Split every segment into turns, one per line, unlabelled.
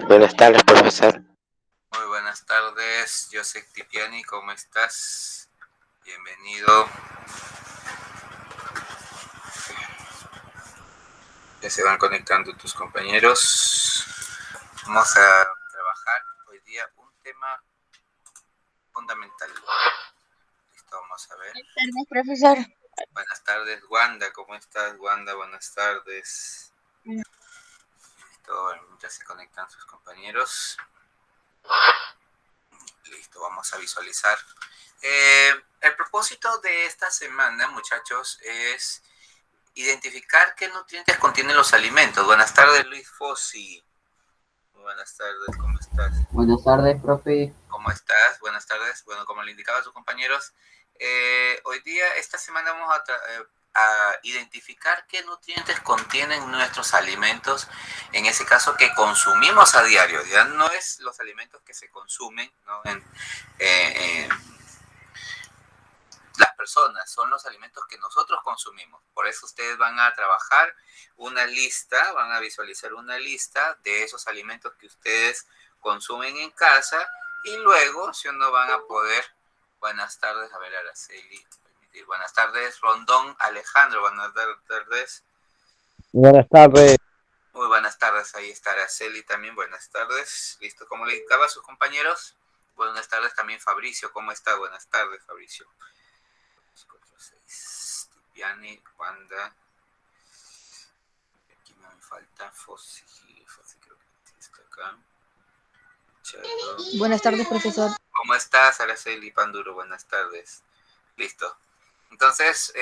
Buenas tardes, profesor.
Muy buenas tardes, Joseph Tipiani, ¿cómo estás? Bienvenido. Ya se van conectando tus compañeros. Vamos a trabajar hoy día un tema fundamental. Listo, vamos a ver.
Buenas tardes, profesor.
Buenas tardes, Wanda, ¿cómo estás? Wanda, buenas tardes. Listo, ya se conectan sus compañeros. Listo, vamos a visualizar. El propósito de esta semana, muchachos, es identificar qué nutrientes contienen los alimentos. Buenas tardes, Luis Fossi. Buenas tardes, ¿cómo estás?
Buenas tardes, profe.
¿Cómo estás? Buenas tardes. Bueno, como le indicaba a sus compañeros, hoy día, esta semana vamos a identificar qué nutrientes contienen nuestros alimentos, en ese caso que consumimos a diario. Ya no es los alimentos que se consumen, ¿no? Las personas, son los alimentos que nosotros consumimos. Por eso ustedes van a trabajar una lista, van a visualizar una lista de esos alimentos que ustedes consumen en casa y luego, si no van a poder, buenas tardes, a ver, Araceli, buenas tardes, Rondón, Alejandro, buenas tardes.
Buenas tardes.
Muy buenas tardes, ahí está Araceli también, buenas tardes. Listo, como le indicaba a sus compañeros, buenas tardes también Fabricio, ¿cómo está? Buenas tardes, Fabricio. Tipiani, Wanda. Aquí me falta Fossi creo que está acá. Charo.
Buenas tardes, profesor.
¿Cómo estás, Araceli Panduro? Buenas tardes. Listo. Entonces,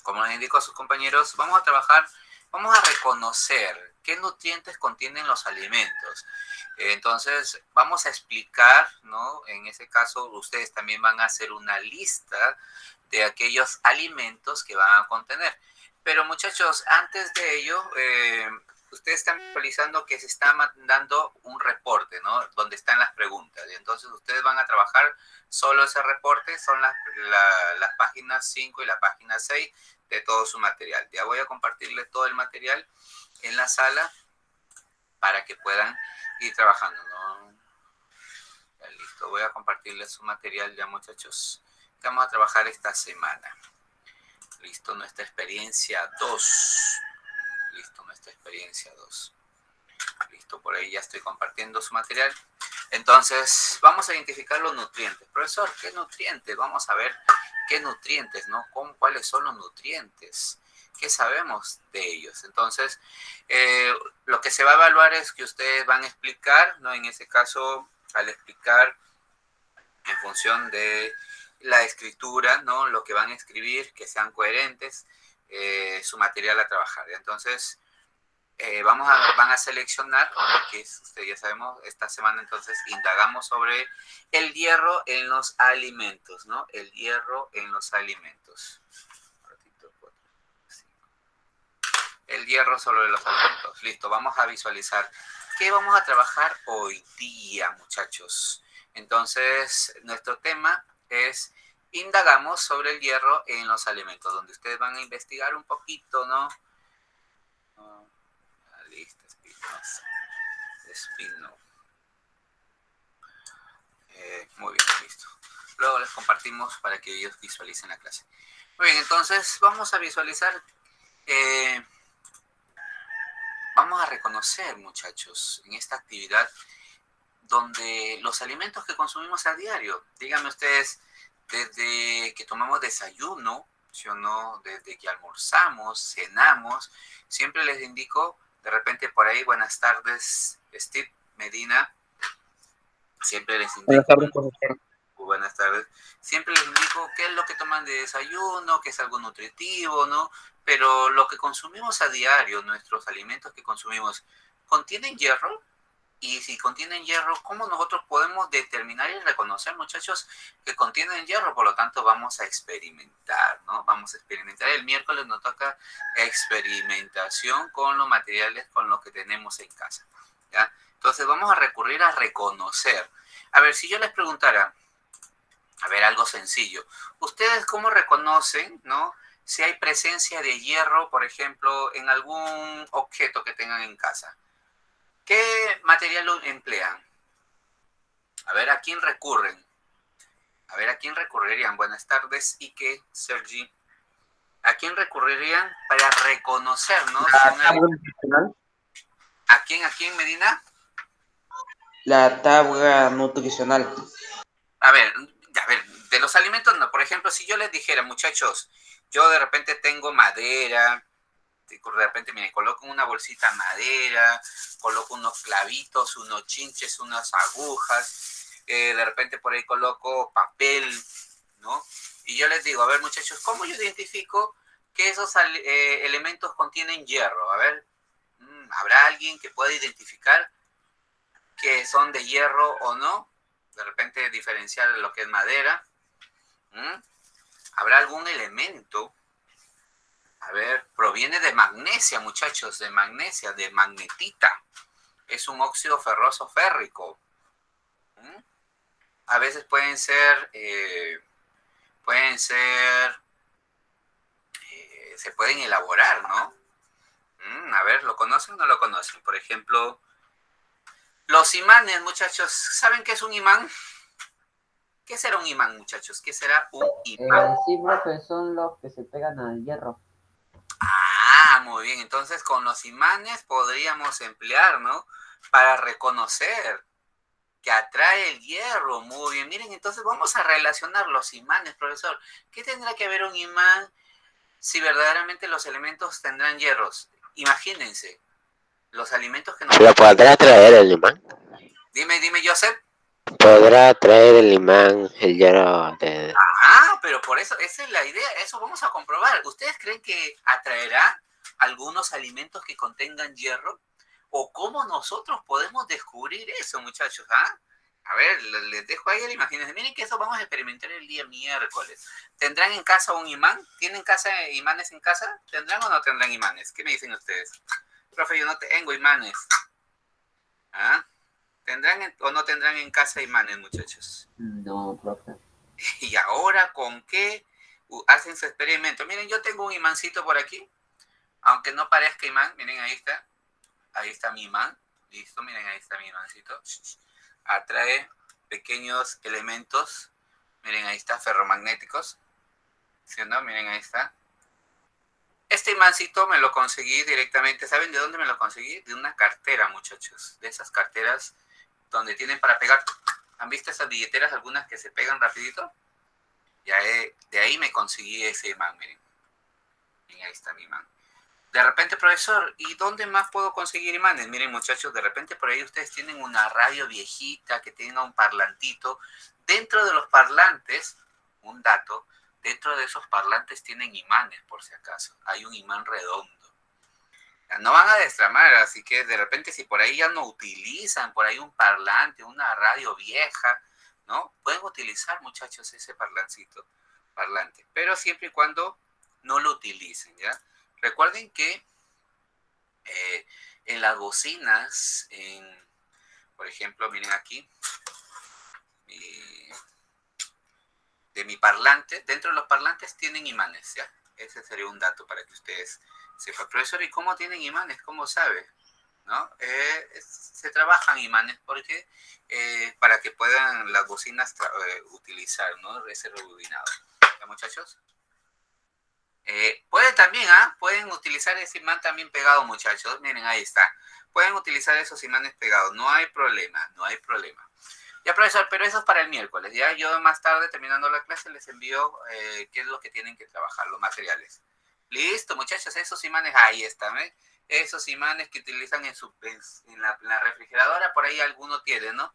como les indico a sus compañeros, vamos a trabajar, vamos a reconocer qué nutrientes contienen los alimentos. Entonces, vamos a explicar, ¿no? En ese caso, ustedes también van a hacer una lista de aquellos alimentos que van a contener. Pero muchachos, antes de ello, ustedes están visualizando que se está mandando un reporte, ¿no? Donde están las preguntas. Y entonces ustedes van a trabajar solo ese reporte, son las páginas 5 y la página 6 de todo su material. Ya voy a compartirles todo el material en la sala para que puedan ir trabajando, ¿no? Ya, listo, voy a compartirles su material ya, muchachos. Vamos a trabajar esta semana. Listo, nuestra experiencia 2. Listo, nuestra experiencia 2. Listo, por ahí ya estoy compartiendo su material. Entonces, vamos a identificar los nutrientes. Profesor, ¿qué nutrientes? Vamos a ver qué nutrientes, ¿no? ¿Cuáles son los nutrientes? ¿Qué sabemos de ellos? Entonces, lo que se va a evaluar es que ustedes van a explicar, ¿no? En ese caso, al explicar en función de la escritura, ¿no? Lo que van a escribir, que sean coherentes, su material a trabajar. Entonces, van a seleccionar, que ustedes ya sabemos, esta semana entonces indagamos sobre el hierro en los alimentos, ¿no? El hierro en los alimentos. El hierro sobre los alimentos. Listo, vamos a visualizar. ¿Qué vamos a trabajar hoy día, muchachos? Entonces, nuestro tema es indagamos sobre el hierro en los alimentos, donde ustedes van a investigar un poquito, ¿no? Listo, Espino. Muy bien, listo. Luego les compartimos para que ellos visualicen la clase. Muy bien, entonces vamos a visualizar, vamos a reconocer, muchachos, en esta actividad donde los alimentos que consumimos a diario, díganme ustedes, desde que tomamos desayuno, ¿sí o no? Desde que almorzamos, cenamos, siempre les indico, de repente por ahí, buenas tardes, Steve Medina, siempre les indico.
Buenas tardes, profesor.
Buenas tardes. Siempre les indico qué es lo que toman de desayuno, qué es algo nutritivo, ¿no? Pero lo que consumimos a diario, nuestros alimentos que consumimos, ¿contienen hierro? Y si contienen hierro, ¿cómo nosotros podemos determinar y reconocer, muchachos, que contienen hierro? Por lo tanto, vamos a experimentar, ¿no? Vamos a experimentar. El miércoles nos toca experimentación con los materiales con los que tenemos en casa, ¿ya? Entonces, vamos a recurrir a reconocer. A ver, si yo les preguntara, a ver, algo sencillo. ¿Ustedes cómo reconocen, no? Si hay presencia de hierro, por ejemplo, en algún objeto que tengan en casa. ¿Qué material lo emplean? A ver, ¿a quién recurren? A ver, ¿a quién recurrirían? Buenas tardes, Ike, Sergi. ¿A quién recurrirían para reconocernos?
La tabla nutricional.
¿A quién, Medina?
La tabla nutricional.
A ver, de los alimentos, no. Por ejemplo, si yo les dijera, muchachos, yo de repente tengo madera, de repente, miren, coloco una bolsita de madera, coloco unos clavitos, unos chinches, unas agujas, de repente por ahí coloco papel, ¿no? Y yo les digo, a ver, muchachos, ¿cómo yo identifico que esos elementos contienen hierro? A ver, ¿habrá alguien que pueda identificar que son de hierro o no? De repente diferenciar lo que es madera. ¿Habrá algún elemento? A ver, proviene de magnesia, muchachos, de magnesia, de magnetita. Es un óxido ferroso férrico. A veces se pueden elaborar, ¿no? A ver, ¿lo conocen o no lo conocen? Por ejemplo, los imanes, muchachos. ¿Saben qué es un imán? ¿Qué será un imán, muchachos? ¿Qué será un imán?
Sí, profe, son los que se pegan al hierro.
Ah, muy bien. Entonces, con los imanes podríamos emplear, ¿no? Para reconocer que atrae el hierro. Muy bien. Miren, entonces vamos a relacionar los imanes, profesor. ¿Qué tendrá que ver un imán si verdaderamente los elementos tendrán hierros? Imagínense, los alimentos que nos...
¿Lo podrá traer el imán?
Dime, Joseph.
¿Podrá traer el imán el hierro de...?
Ah, pero por eso, esa es la idea, eso vamos a comprobar. ¿Ustedes creen que atraerá algunos alimentos que contengan hierro? ¿O cómo nosotros podemos descubrir eso, muchachos? ¿Ah? A ver, les dejo ahí la imaginación. Miren que eso vamos a experimentar el día miércoles. ¿Tendrán en casa un imán? ¿Tienen imanes en casa? ¿Tendrán o no tendrán imanes? ¿Qué me dicen ustedes? Profe, yo no tengo imanes. ¿Ah? ¿Tendrán o no tendrán en casa imanes, muchachos?
No, profe.
Y ahora, ¿con qué hacen su experimento? Miren, yo tengo un imancito por aquí, aunque no parezca imán. Miren, ahí está mi imán. Listo, miren, ahí está mi imancito. Atrae pequeños elementos. Miren, ahí está, ferromagnéticos. ¿Sí o no? Miren, ahí está. Este imancito me lo conseguí directamente. ¿Saben de dónde me lo conseguí? De una cartera, muchachos. De esas carteras donde tienen para pegar. ¿Han visto esas billeteras, algunas que se pegan rapidito? Ya de ahí me conseguí ese imán, miren. Y ahí está mi imán. De repente, profesor, ¿y dónde más puedo conseguir imanes? Miren, muchachos, de repente por ahí ustedes tienen una radio viejita que tenga un parlantito. Dentro de los parlantes, un dato, dentro de esos parlantes tienen imanes, por si acaso. Hay un imán redondo. No van a destramar, así que de repente si por ahí ya no utilizan por ahí un parlante, una radio vieja, ¿no? Pueden utilizar, muchachos, ese parlante, pero siempre y cuando no lo utilicen, ¿ya? Recuerden que en las bocinas, por ejemplo, miren aquí, de mi parlante, dentro de los parlantes tienen imanes, ¿ya? Ese sería un dato para que ustedes sepan. Profesor, ¿y cómo tienen imanes? ¿Cómo sabe? ¿No? Se trabajan imanes porque para que puedan las bocinas utilizar, ¿no? Ese rebobinado. ¿Ya, muchachos? Pueden también, pueden utilizar ese imán también pegado, muchachos. Miren, ahí está. Pueden utilizar esos imanes pegados. No hay problema, no hay problema. Ya, profesor, pero eso es para el miércoles. Ya yo más tarde, terminando la clase, les envío qué es lo que tienen que trabajar, los materiales. Listo, muchachos, esos imanes, ahí están, ¿eh? Esos imanes que utilizan en la refrigeradora, por ahí alguno tiene, ¿no?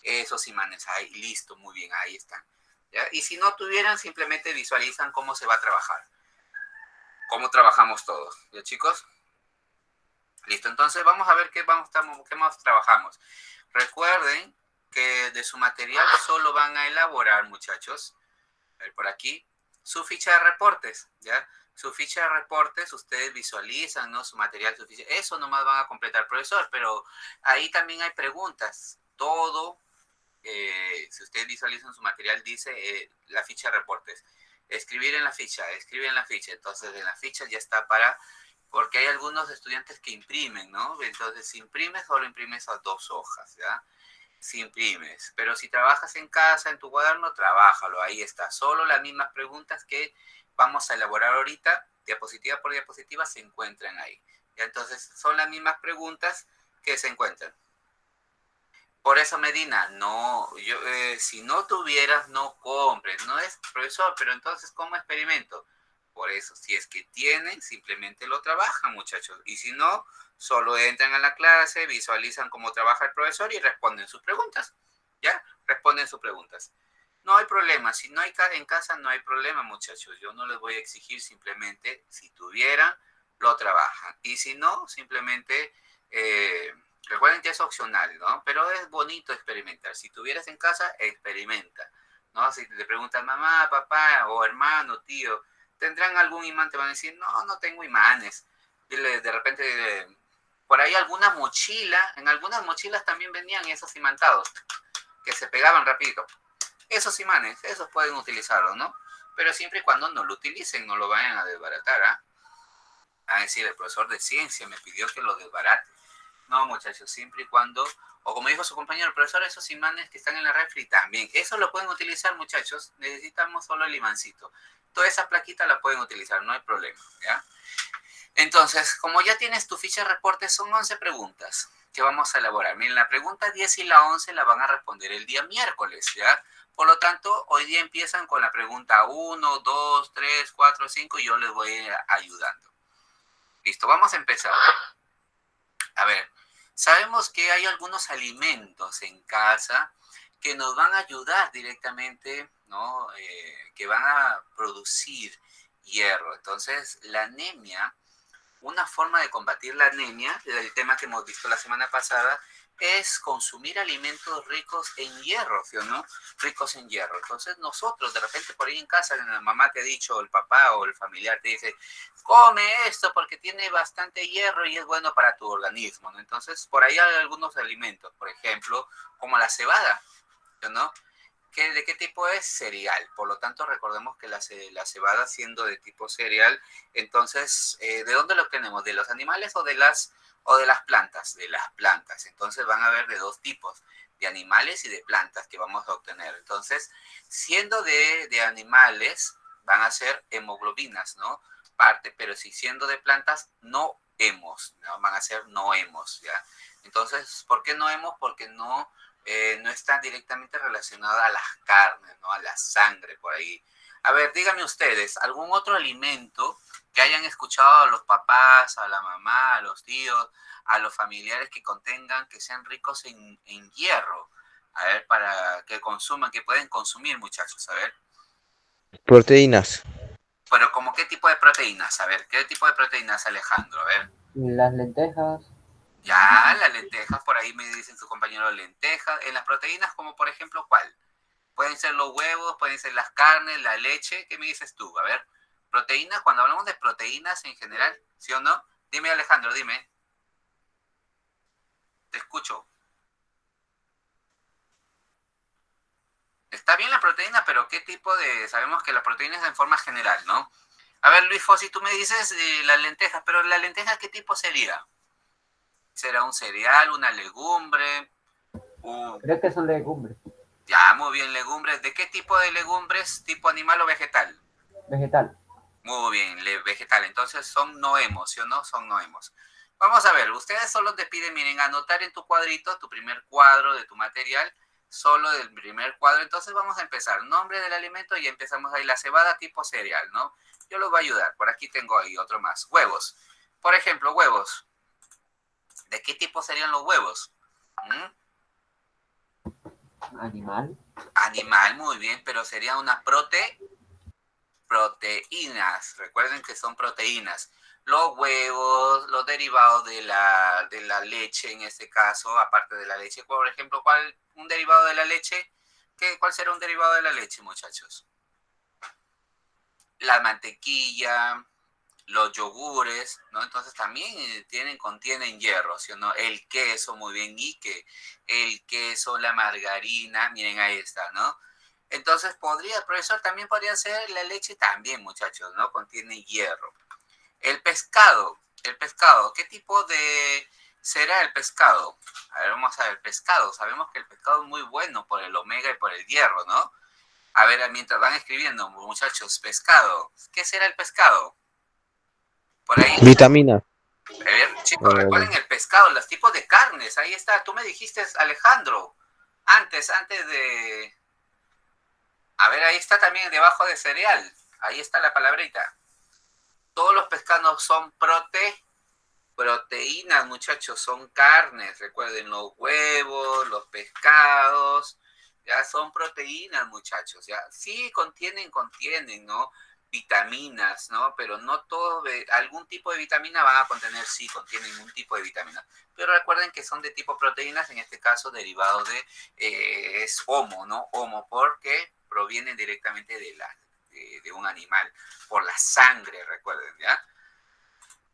Esos imanes, ahí, listo, muy bien, ahí están. ¿Ya? Y si no tuvieran, simplemente visualizan cómo se va a trabajar. Cómo trabajamos todos, ¿ya, chicos? Listo, entonces vamos a ver qué más trabajamos. Recuerden que de su material solo van a elaborar, muchachos, a ver por aquí, su ficha de reportes, ¿ya? Su ficha de reportes, ustedes visualizan, ¿no? Su material, su ficha, eso nomás van a completar, profesor, pero ahí también hay preguntas. Todo, si ustedes visualizan su material, dice la ficha de reportes. Escribir en la ficha, entonces en la ficha ya está para porque hay algunos estudiantes que imprimen, ¿no? Entonces, si imprimes, solo imprimes a 2 hojas, ¿ya? Si imprimes, pero si trabajas en casa, en tu cuaderno, trabájalo, ahí está. Solo las mismas preguntas que vamos a elaborar ahorita, diapositiva por diapositiva, se encuentran ahí. ¿Ya? Entonces, son las mismas preguntas que se encuentran. Por eso, Medina, no, si no tuvieras, no compres. No es, profesor, pero entonces, ¿cómo experimento? Por eso, si es que tienen, simplemente lo trabajan, muchachos. Y si no, solo entran a la clase, visualizan cómo trabaja el profesor y responden sus preguntas. ¿Ya? Responden sus preguntas. No hay problema. Si no hay en casa, no hay problema, muchachos. Yo no les voy a exigir, simplemente, si tuvieran, lo trabajan. Y si no, simplemente... recuerden que es opcional, ¿no? Pero es bonito experimentar. Si tuvieras en casa, experimenta, ¿no? Si te preguntan mamá, papá o hermano, tío, ¿tendrán algún imán? Te van a decir, no, no tengo imanes. Dile, de repente, por ahí alguna mochila, en algunas mochilas también venían esos imantados, que se pegaban rapidito. Esos imanes, esos pueden utilizarlos, ¿no? Pero siempre y cuando no lo utilicen, no lo vayan a desbaratar, ¿ah? A decir, el profesor de ciencia me pidió que lo desbarate. No, muchachos, siempre y cuando, o como dijo su compañero, profesor, esos imanes que están en la refri también, eso lo pueden utilizar, muchachos, necesitamos solo el imancito. Todas esas plaquitas las pueden utilizar, no hay problema, ¿ya? Entonces, como ya tienes tu ficha de reporte, son 11 preguntas que vamos a elaborar. Miren, la pregunta 10 y la 11 la van a responder el día miércoles, ¿ya? Por lo tanto, hoy día empiezan con la pregunta 1, 2, 3, 4, 5 y yo les voy ayudando. Listo, vamos a empezar. A ver, sabemos que hay algunos alimentos en casa que nos van a ayudar directamente, ¿no? Que van a producir hierro. Entonces, la anemia, una forma de combatir la anemia, el tema que hemos visto la semana pasada, es consumir alimentos ricos en hierro, ¿sí o no? Ricos en hierro. Entonces nosotros, de repente por ahí en casa, la mamá te ha dicho, el papá o el familiar te dice, come esto porque tiene bastante hierro y es bueno para tu organismo, ¿no? Entonces por ahí hay algunos alimentos, por ejemplo, como la cebada, ¿sí o no? ¿De qué tipo es? Cereal. Por lo tanto, recordemos que la cebada, siendo de tipo cereal, entonces, ¿de dónde lo obtenemos? ¿De los animales o de las plantas? De las plantas. Entonces van a haber de dos tipos, de animales y de plantas que vamos a obtener. Entonces, siendo de animales, van a ser hemoglobinas, ¿no? Parte, pero si siendo de plantas, no hemos, ¿no? Van a ser no hemos, ¿ya? Entonces, ¿por qué no hemos? Porque no está directamente relacionada a las carnes, ¿no? A la sangre por ahí. A ver, díganme ustedes, ¿algún otro alimento que hayan escuchado a los papás, a la mamá, a los tíos, a los familiares que contengan, que sean ricos en hierro? A ver, para que consuman, que pueden consumir, muchachos, a ver.
Proteínas.
Pero, ¿como qué tipo de proteínas? A ver, ¿qué tipo de proteínas, Alejandro? A ver.
Las lentejas,
Ya, las lentejas, por ahí me dicen su compañero lentejas. En las proteínas, como por ejemplo, ¿cuál? Pueden ser los huevos, pueden ser las carnes, la leche. ¿Qué me dices tú? A ver, proteínas, cuando hablamos de proteínas en general, ¿sí o no? Dime, Alejandro, dime. Te escucho. Está bien la proteína, pero ¿qué tipo de...? Sabemos que la proteína es en forma general, ¿no? A ver, Luis Fossi, tú me dices las lentejas, pero ¿la lenteja qué tipo sería? ¿Será un cereal, una legumbre?
creo que son legumbres,
Ya, muy bien, legumbres. ¿De qué tipo de legumbres? ¿Tipo animal o vegetal?
vegetal.
Muy bien, vegetal. Entonces son noemos, ¿sí o no? Son noemos. Vamos a ver, ustedes solo te piden, miren, anotar en tu cuadrito, tu primer cuadro de tu material, solo del primer cuadro. Entonces vamos a empezar. Nombre del alimento y empezamos ahí. La cebada tipo cereal, ¿no? Yo los voy a ayudar. Por aquí tengo ahí otro más. Huevos. Por ejemplo, huevos. ¿De qué tipo serían los huevos?
Animal,
Animal, muy bien, pero sería una proteínas. Recuerden que son proteínas. Los huevos, los derivados de la leche, en este caso, aparte de la leche. Por ejemplo, un derivado de la leche? ¿Cuál será un derivado de la leche, muchachos? La mantequilla, los yogures, ¿no? Entonces también contienen hierro, ¿sí o no? El queso, muy bien, Ike. El queso, la margarina, miren, ahí está, ¿no? Entonces profesor, también podría ser la leche también, muchachos, ¿no? Contiene hierro. El El pescado, ¿qué tipo de será el pescado? A ver, vamos a ver, pescado. Sabemos que el pescado es muy bueno por el omega y por el hierro, ¿no? A ver, mientras van escribiendo, muchachos, pescado. ¿Qué será el pescado? Por ahí.
Vitamina.
A ver, chicos, recuerden el pescado, los tipos de carnes. Ahí está. Tú me dijiste, Alejandro, antes de... A ver, ahí está también debajo de cereal. Ahí está la palabrita. Todos los pescados son proteínas, muchachos, son carnes. Recuerden, los huevos, los pescados, ya son proteínas, muchachos. Ya sí contienen, ¿no? Vitaminas, ¿no? Pero no todo, algún tipo de vitamina van a contener, sí, contienen un tipo de vitamina. Pero recuerden que son de tipo proteínas, en este caso derivado de, es homo, ¿no? Homo, porque provienen directamente de un animal, por la sangre, recuerden, ¿ya?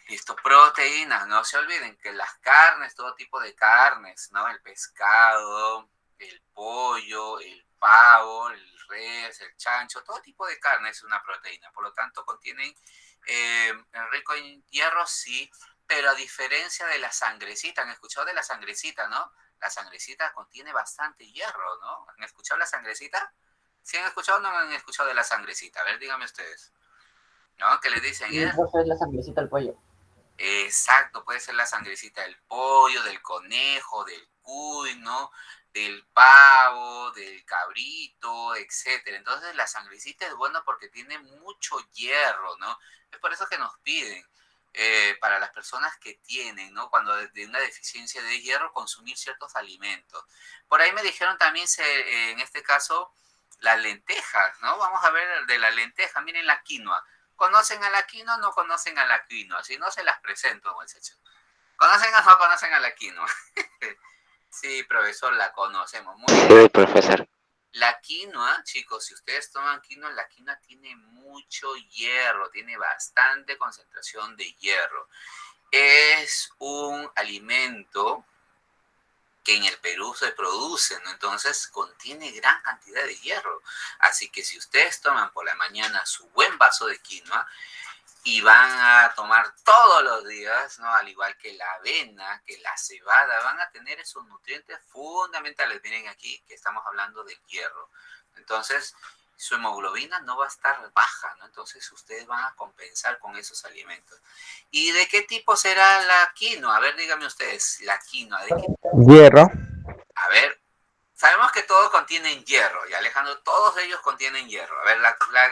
Listo, proteínas, no se olviden que las carnes, todo tipo de carnes, ¿no? El pescado, el pollo, el pavo, el res, el chancho, todo tipo de carne es una proteína, por lo tanto contienen rico en hierro, sí, pero a diferencia de la sangrecita, ¿han escuchado de la sangrecita, no? La sangrecita contiene bastante hierro, ¿no? ¿Han escuchado la sangrecita? ¿Sí han escuchado o no han escuchado de la sangrecita? A ver, díganme ustedes, ¿no? Que les dicen,
Sí, profe, es la sangrecita del pollo.
exacto, puede ser la sangrecita del pollo, del conejo, del cuy, ¿no? Del pavo, del cabrito, etcétera. Entonces la sangrecita es buena porque tiene mucho hierro, ¿no? Es por eso que nos piden, para las personas que tienen, ¿no? Cuando de una deficiencia de hierro, consumir ciertos alimentos. Por ahí me dijeron también, en este caso, las lentejas, ¿no? Vamos a ver de la lenteja, miren la quinoa. ¿Conocen a la quinoa o no conocen a la quinoa? Si no, se las presento, muchachos. ¿Conocen o no conocen a la quinoa? Sí, profesor, la conocemos. Muy bien.
Sí, profesor.
La quinoa, chicos, si ustedes toman quinoa, la quinoa tiene mucho hierro, tiene bastante concentración de hierro. Es un alimento que en el Perú se produce, ¿no? Entonces contiene gran cantidad de hierro. Así que si ustedes toman por la mañana su buen vaso de quinoa y van a tomar todos los días, ¿no? Al igual que la avena, que la cebada, van a tener esos nutrientes fundamentales. Miren aquí que estamos hablando del hierro. Entonces, su hemoglobina no va a estar baja, ¿no? Entonces, ustedes van a compensar con esos alimentos. ¿Y de qué tipo será la quinoa? A ver, díganme ustedes, la quinoa, ¿de qué?
Hierro.
A ver, sabemos que todos contienen hierro, y Alejandro, todos ellos contienen hierro. A ver,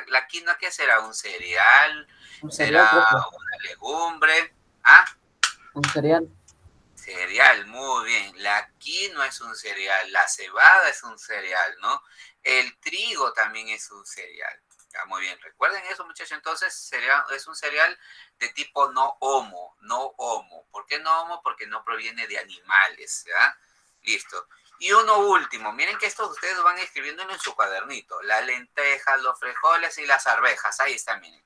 la quinoa, ¿qué será? ¿Un cereal?
Un cereal,
¿Será
profe.
una legumbre? ¿Ah?
Un cereal.
Cereal, muy bien. La quinoa es un cereal, la cebada es un cereal, ¿no? El trigo también es un cereal. Ya, muy bien. Recuerden eso, muchachos. Entonces, es un cereal de tipo no homo, no homo. ¿Por qué no homo? Porque no proviene de animales, ¿ya? Listo. Y uno último, miren que estos ustedes van escribiéndolo en su cuadernito. Las lentejas, los frijoles y las arvejas. Ahí está, miren.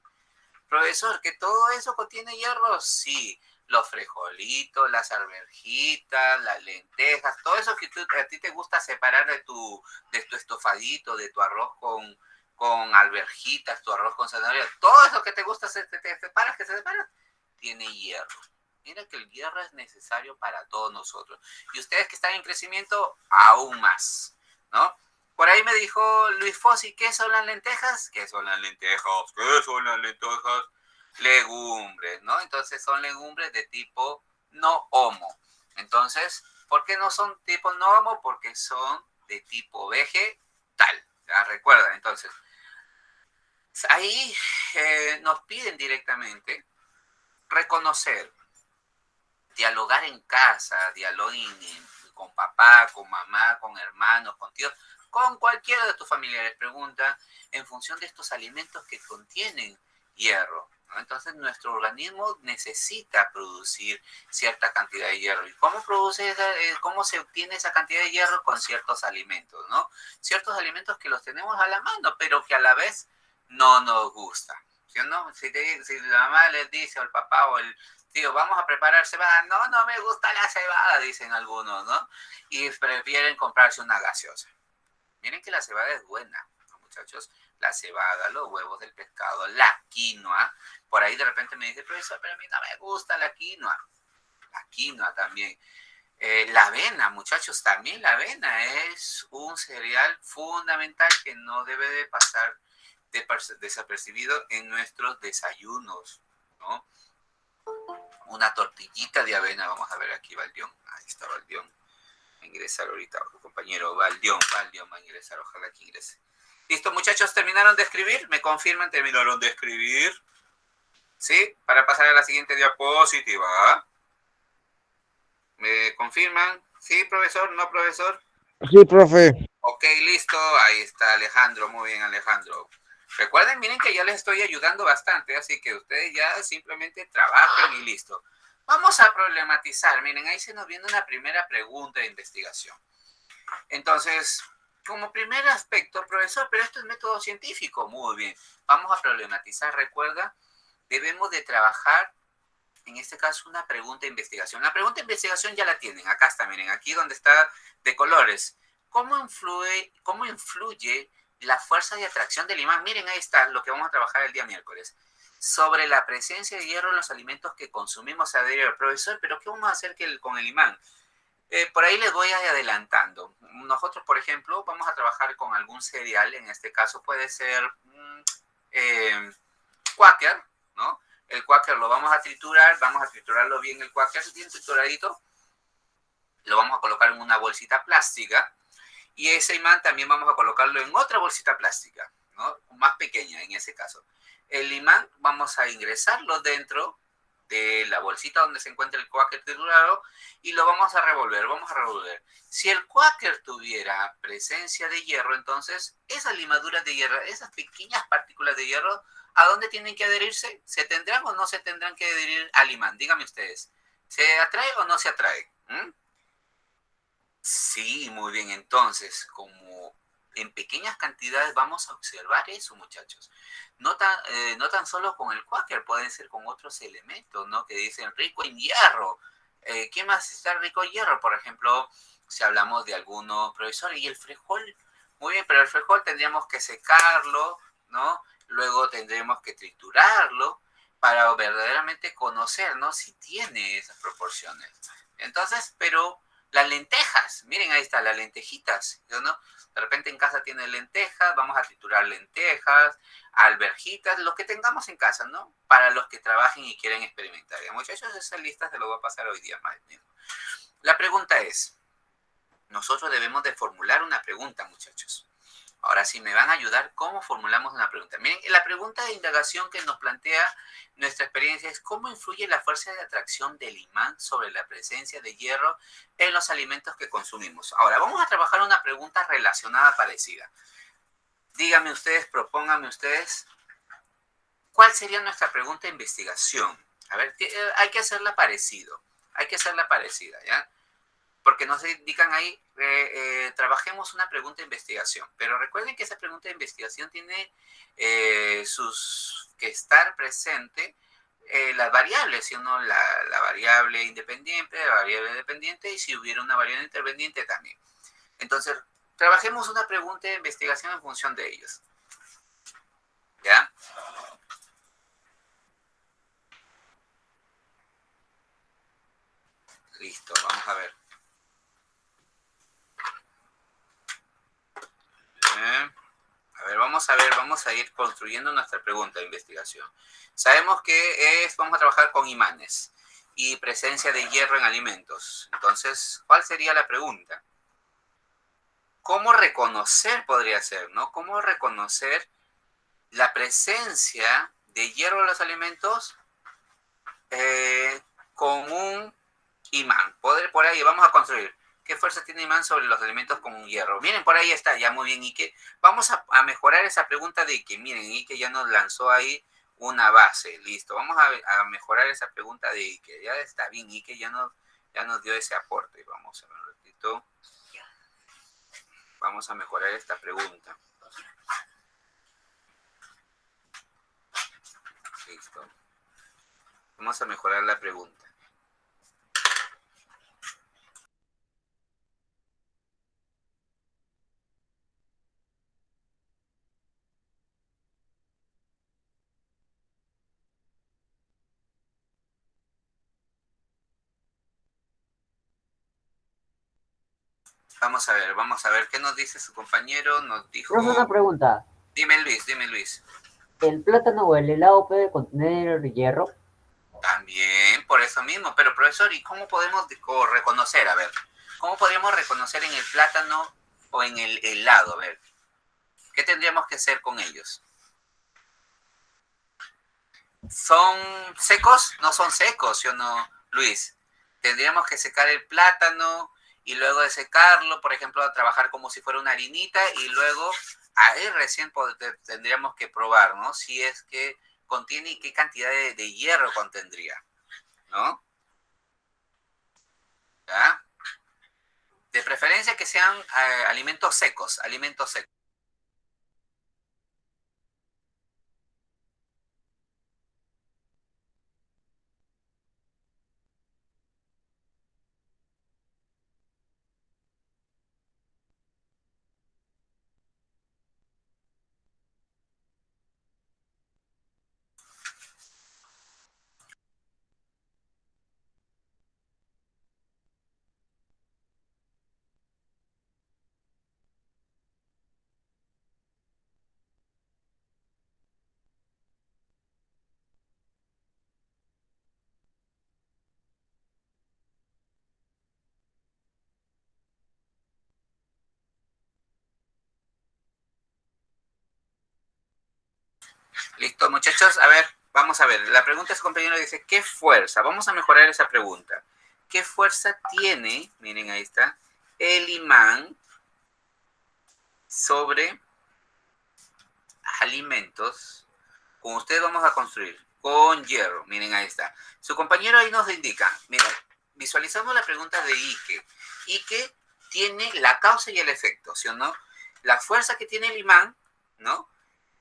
Profesor, ¿que todo eso contiene hierro? Sí, los frijolitos, las arvejitas, las lentejas, todo eso que a ti te gusta separar de tu estofadito, de tu arroz con alverjitas, tu arroz con zanahoria, todo eso que te gusta, te separas, que se separa, tiene hierro. Mira que el hierro es necesario para todos nosotros. Y ustedes que están en crecimiento, aún más, ¿no? Por ahí me dijo Luis Fossi, ¿qué son las lentejas? ¿Qué son las lentejas? ¿Qué son las lentejas? Legumbres, ¿no? Entonces son legumbres de tipo no homo. Entonces, ¿por qué no son tipo no homo? Porque son de tipo vegetal. ¿Ya? Recuerda, entonces, ahí nos piden directamente reconocer, dialogar en casa, dialoguen con papá, con mamá, con hermanos, con tíos, con cualquiera de tus familiares. Pregunta en función de estos alimentos que contienen hierro, ¿no? Entonces nuestro organismo necesita producir cierta cantidad de hierro. ¿Y cómo cómo se obtiene esa cantidad de hierro? Con ciertos alimentos, ¿no? Ciertos alimentos que los tenemos a la mano, pero que a la vez no nos gustan. ¿Sí o no? Si la mamá les dice, o el papá, o el tío, vamos a preparar cebada. No, no me gusta la cebada, dicen algunos, ¿no? Y prefieren comprarse una gaseosa. Miren que la cebada es buena, ¿no, muchachos? La cebada, los huevos del pescado, la quinoa. por ahí de repente me dice, profesor, pero a mí no me gusta la quinoa. La quinoa también. La avena, muchachos, también la avena es un cereal fundamental que no debe de pasar desapercibido en nuestros desayunos, ¿no? Una tortillita de avena, vamos a ver aquí, Valdión. Ahí está Valdión. Va a ingresar ahorita, compañero Valdión va a ingresar, ojalá que ingrese. Listo, muchachos, ¿terminaron de escribir? ¿Me confirman? ¿Terminaron de escribir? ¿Sí? Para pasar a la siguiente diapositiva. ¿Me confirman? ¿Sí, profesor? ¿No, profesor?
Sí, profe.
Ok, listo. Ahí está Alejandro. Muy bien, Alejandro. Recuerden, miren que ya les estoy ayudando bastante, así que ustedes ya simplemente trabajen y listo. Vamos a problematizar. Miren, ahí se nos viene una primera pregunta de investigación. Entonces, como primer aspecto, profesor, pero esto es método científico. Muy bien. Vamos a problematizar. Recuerda, debemos de trabajar, en este caso, una pregunta de investigación. La pregunta de investigación ya la tienen. Acá está, miren, aquí donde está de colores. ¿Cómo influye la fuerza de atracción del imán? Miren, ahí está lo que vamos a trabajar el día miércoles. Sobre la presencia de hierro en los alimentos que consumimos a diario. Profesor, ¿pero qué vamos a hacer con el imán? Por ahí les voy adelantando. Nosotros, por ejemplo, vamos a trabajar con algún cereal. En este caso puede ser Quaker, ¿no? El Quaker lo vamos a triturarlo bien, el Quaker bien trituradito. Lo vamos a colocar en una bolsita plástica. Y ese imán también vamos a colocarlo en otra bolsita plástica, ¿no? Más pequeña en ese caso. El imán vamos a ingresarlo dentro de la bolsita donde se encuentra el Quaker triturado y lo vamos a revolver. Si el Quaker tuviera presencia de hierro, entonces esas limaduras de hierro, esas pequeñas partículas de hierro, ¿a dónde tienen que adherirse? ¿Se tendrán o no se tendrán que adherir al imán? Díganme ustedes. ¿Se atrae o no se atrae? Sí, muy bien. Entonces, como en pequeñas cantidades vamos a observar eso, muchachos. No tan solo con el Quaker, pueden ser con otros elementos, ¿no? Que dicen rico en hierro. ¿Qué más está rico en hierro? Por ejemplo, si hablamos de algunos profesores, y el frijol. Muy bien, pero el frijol tendríamos que secarlo, ¿no? Luego tendremos que triturarlo para verdaderamente conocer, ¿no? Si tiene esas proporciones. Entonces, pero las lentejas, miren, ahí está, las lentejitas, ¿no? De repente en casa tienen lentejas, vamos a triturar lentejas, alverjitas, lo que tengamos en casa, ¿no? Para los que trabajen y quieren experimentar. Ya, muchachos, esas listas se lo voy a pasar hoy día más. La pregunta es, nosotros debemos de formular una pregunta, muchachos. Ahora sí, me van a ayudar cómo formulamos una pregunta. Miren, la pregunta de indagación que nos plantea nuestra experiencia es ¿cómo influye la fuerza de atracción del imán sobre la presencia de hierro en los alimentos que consumimos? Ahora, vamos a trabajar una pregunta relacionada parecida. Díganme ustedes, propónganme ustedes, ¿cuál sería nuestra pregunta de investigación? A ver, hay que hacerla parecido. Hay que hacerla parecida, ¿ya? Porque nos indican ahí, trabajemos una pregunta de investigación. Pero recuerden que esa pregunta de investigación tiene que estar presente las variables, si uno la variable independiente, la variable dependiente, y si hubiera una variable interdependiente también. Entonces, trabajemos una pregunta de investigación en función de ellos. ¿Ya? Listo, vamos a ver. Vamos a ir construyendo nuestra pregunta de investigación. Sabemos que vamos a trabajar con imanes y presencia de hierro en alimentos. Entonces, ¿cuál sería la pregunta? ¿Cómo reconocer podría ser, ¿no? ¿Cómo reconocer la presencia de hierro en los alimentos con un imán? Por ahí vamos a construir. ¿Qué fuerza tiene imán sobre los elementos con un hierro? Miren, por ahí está, ya muy bien, Ike. Vamos a mejorar esa pregunta de Ike. Miren, Ike ya nos lanzó ahí una base. Listo, vamos a mejorar esa pregunta de Ike. Ya está bien, Ike ya nos dio ese aporte. Vamos a ver un ratito. Vamos a mejorar esta pregunta. Listo. Vamos a mejorar la pregunta. Vamos a ver qué nos dice su compañero. Nos dijo...
Profe, una pregunta.
Dime Luis.
¿El plátano o el helado puede contener hierro?
También, por eso mismo. Pero profesor, ¿y cómo podemos reconocer? A ver, ¿cómo podríamos reconocer en el plátano o en el helado? A ver, ¿qué tendríamos que hacer con ellos? ¿Son secos? No son secos, ¿sí o no, Luis? Tendríamos que secar el plátano y luego de secarlo, por ejemplo, a trabajar como si fuera una harinita y luego ahí recién tendríamos que probar, ¿no? Si es que contiene y qué cantidad de hierro contendría, ¿no? ¿Ya? De preferencia que sean alimentos secos, alimentos secos. Listo, muchachos. A ver, vamos a ver. La pregunta de su compañero dice, ¿qué fuerza? Vamos a mejorar esa pregunta. ¿Qué fuerza tiene, miren ahí está, el imán sobre alimentos? Con ustedes vamos a construir con hierro. Miren, ahí está. Su compañero ahí nos indica. Miren, visualizamos la pregunta de Ike. Ike tiene la causa y el efecto, ¿sí o no? La fuerza que tiene el imán, ¿no?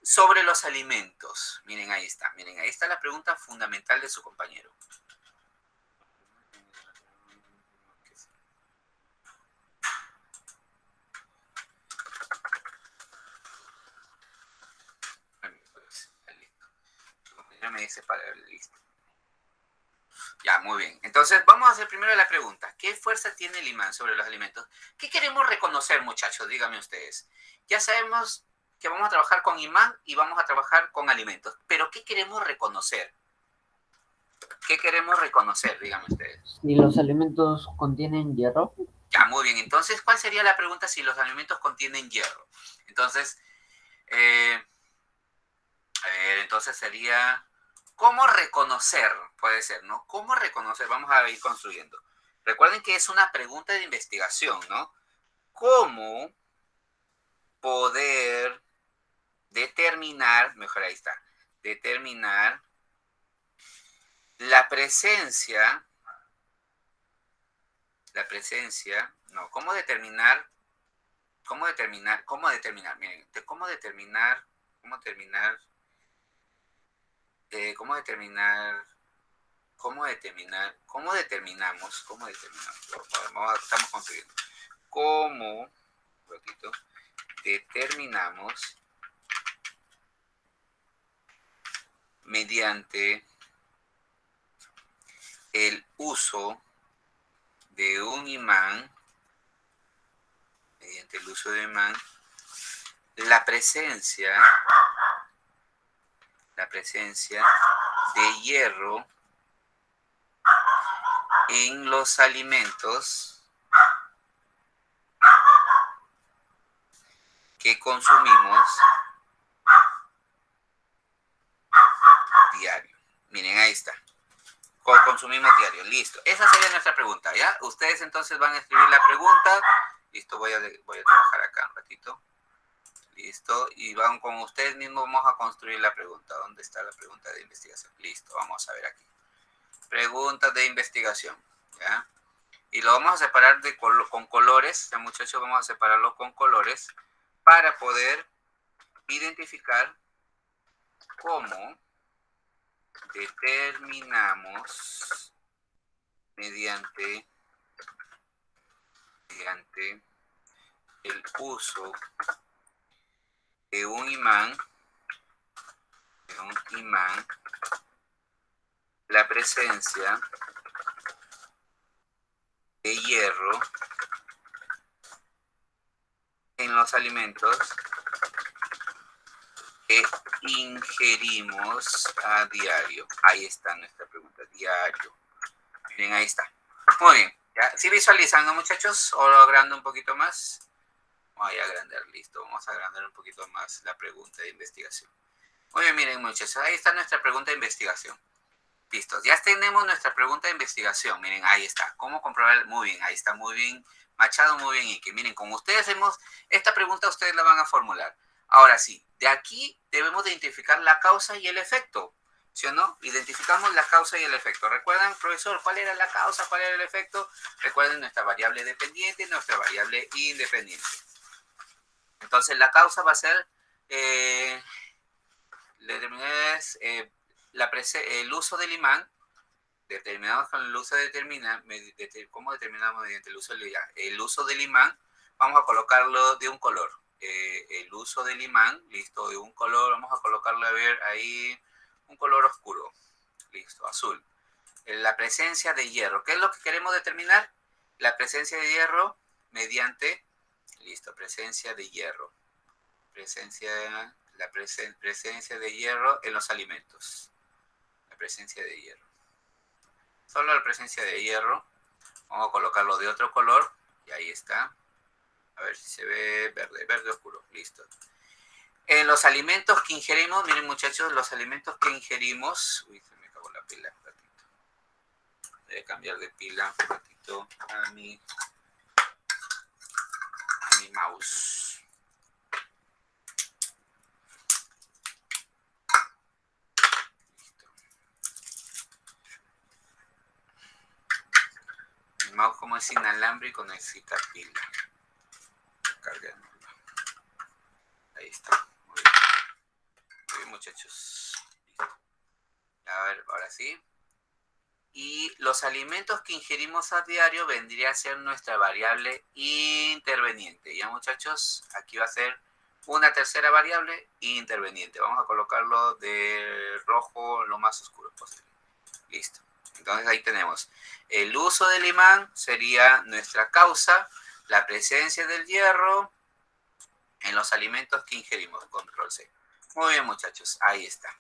Sobre los alimentos. Miren, ahí está. Miren, ahí está la pregunta fundamental de su compañero. Su compañero me dice para el listo. Ya, muy bien. Entonces, vamos a hacer primero la pregunta. ¿Qué fuerza tiene el imán sobre los alimentos? ¿Qué queremos reconocer, muchachos? Díganme ustedes. Ya sabemos que vamos a trabajar con imán y vamos a trabajar con alimentos. Pero, ¿qué queremos reconocer? ¿Qué queremos reconocer? Díganme ustedes.
Si los alimentos contienen hierro.
Ya, muy bien. Entonces, ¿cuál sería la pregunta si los alimentos contienen hierro? Entonces, a ver, entonces sería... ¿Cómo reconocer? Puede ser, ¿no? ¿Cómo reconocer? Vamos a ir construyendo. Recuerden que es una pregunta de investigación, ¿no? ¿Cómo poder determinar, mejor ahí está, determinar la presencia, no, ¿cómo determinar, miren, cómo determinamos, estamos construyendo, cómo, un ratito, determinamos mediante el uso de un imán, la presencia de hierro en los alimentos que consumimos diario. Miren, ahí está. Consumimos diario. Listo. Esa sería nuestra pregunta, ¿ya? Ustedes entonces van a escribir la pregunta. Listo, voy a trabajar acá un ratito. Listo. Y van con ustedes mismos, vamos a construir la pregunta. ¿Dónde está la pregunta de investigación? Listo, vamos a ver aquí. Preguntas de investigación, ¿ya? Y lo vamos a separar con colores. Ya, muchachos, vamos a separarlo con colores para poder identificar cómo determinamos mediante el uso de un imán, la presencia de hierro en los alimentos que ingerimos a diario. Ahí está nuestra pregunta, diario. Miren, ahí está. Muy bien. ¿Ya? ¿Sí visualizan, no, muchachos? ¿O lo agrando un poquito más? Voy a agrandar, listo. Vamos a agrandar un poquito más la pregunta de investigación. Muy bien, miren, muchachos. Ahí está nuestra pregunta de investigación. Listo. Ya tenemos nuestra pregunta de investigación. Miren, ahí está. ¿Cómo comprobar? Muy bien. Ahí está, muy bien. Machado, muy bien. Y que miren, como ustedes hacemos esta pregunta, ustedes la van a formular. Ahora sí, de aquí debemos de identificar la causa y el efecto. ¿Sí o no? Identificamos la causa y el efecto. ¿Recuerdan, profesor, cuál era la causa, cuál era el efecto? Recuerden nuestra variable dependiente y nuestra variable independiente. Entonces, la causa va a ser el uso del imán. Determinamos con el uso ¿cómo determinamos mediante el uso del imán? El uso del imán, vamos a colocarlo de un color. El uso del imán, listo, de un color, vamos a colocarlo, a ver, ahí, un color oscuro, listo, azul. La presencia de hierro, ¿qué es lo que queremos determinar? La presencia de hierro mediante, listo, presencia de hierro, presencia de hierro en los alimentos, la presencia de hierro, solo la presencia de hierro, vamos a colocarlo de otro color, y ahí está. A ver si se ve verde, verde oscuro, listo. En los alimentos que ingerimos, miren muchachos, los alimentos que ingerimos... Uy, se me acabó la pila un ratito. Voy a cambiar de pila un ratito a mi mouse. Listo. Mi mouse, como es inalámbrico, necesita pila. Cargándolo. Ahí está. Muy bien, muchachos. Listo. A ver, ahora sí. Y los alimentos que ingerimos a diario vendría a ser nuestra variable interveniente. Ya, muchachos, aquí va a ser una tercera variable interveniente. Vamos a colocarlo de rojo lo más oscuro posible. Listo. Entonces ahí tenemos. El uso del imán sería nuestra causa. La presencia del hierro en los alimentos que ingerimos. Control C. Muy bien, muchachos. Ahí está.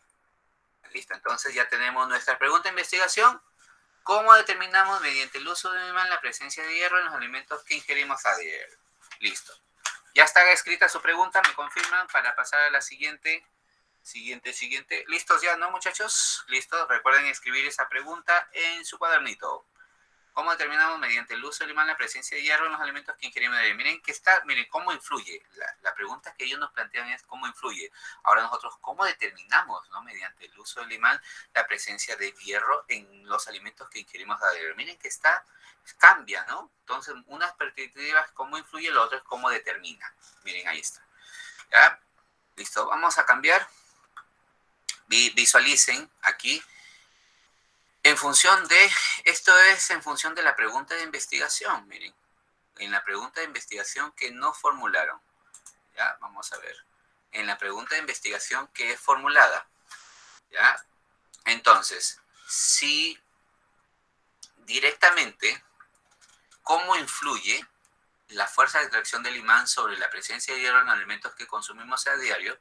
Listo. Entonces ya tenemos nuestra pregunta de investigación. ¿Cómo determinamos mediante el uso del imán la presencia de hierro en los alimentos que ingerimos a diario? Listo. Ya está escrita su pregunta. ¿Me confirman para pasar a la siguiente? Siguiente. ¿Listos ya, no, muchachos? ¿Listo? Recuerden escribir esa pregunta en su cuadernito. ¿Cómo determinamos mediante el uso del imán la presencia de hierro en los alimentos que ingerimos? Miren cómo influye. La pregunta que ellos nos plantean es cómo influye. Ahora nosotros, ¿cómo determinamos, ¿no? Mediante el uso del imán la presencia de hierro en los alimentos que ingerimos a diario? Miren que cambia, ¿no? Entonces, unas perspectivas, cómo influye, lo otro es cómo determina. Miren, ahí está. ¿Ya? Listo, vamos a cambiar. Visualicen aquí. Esto es en función de la pregunta de investigación, miren. En la pregunta de investigación que no formularon. Ya, vamos a ver. En la pregunta de investigación que es formulada. Ya. Entonces, si directamente, ¿cómo influye la fuerza de atracción del imán sobre la presencia de hierro en alimentos que consumimos a diario?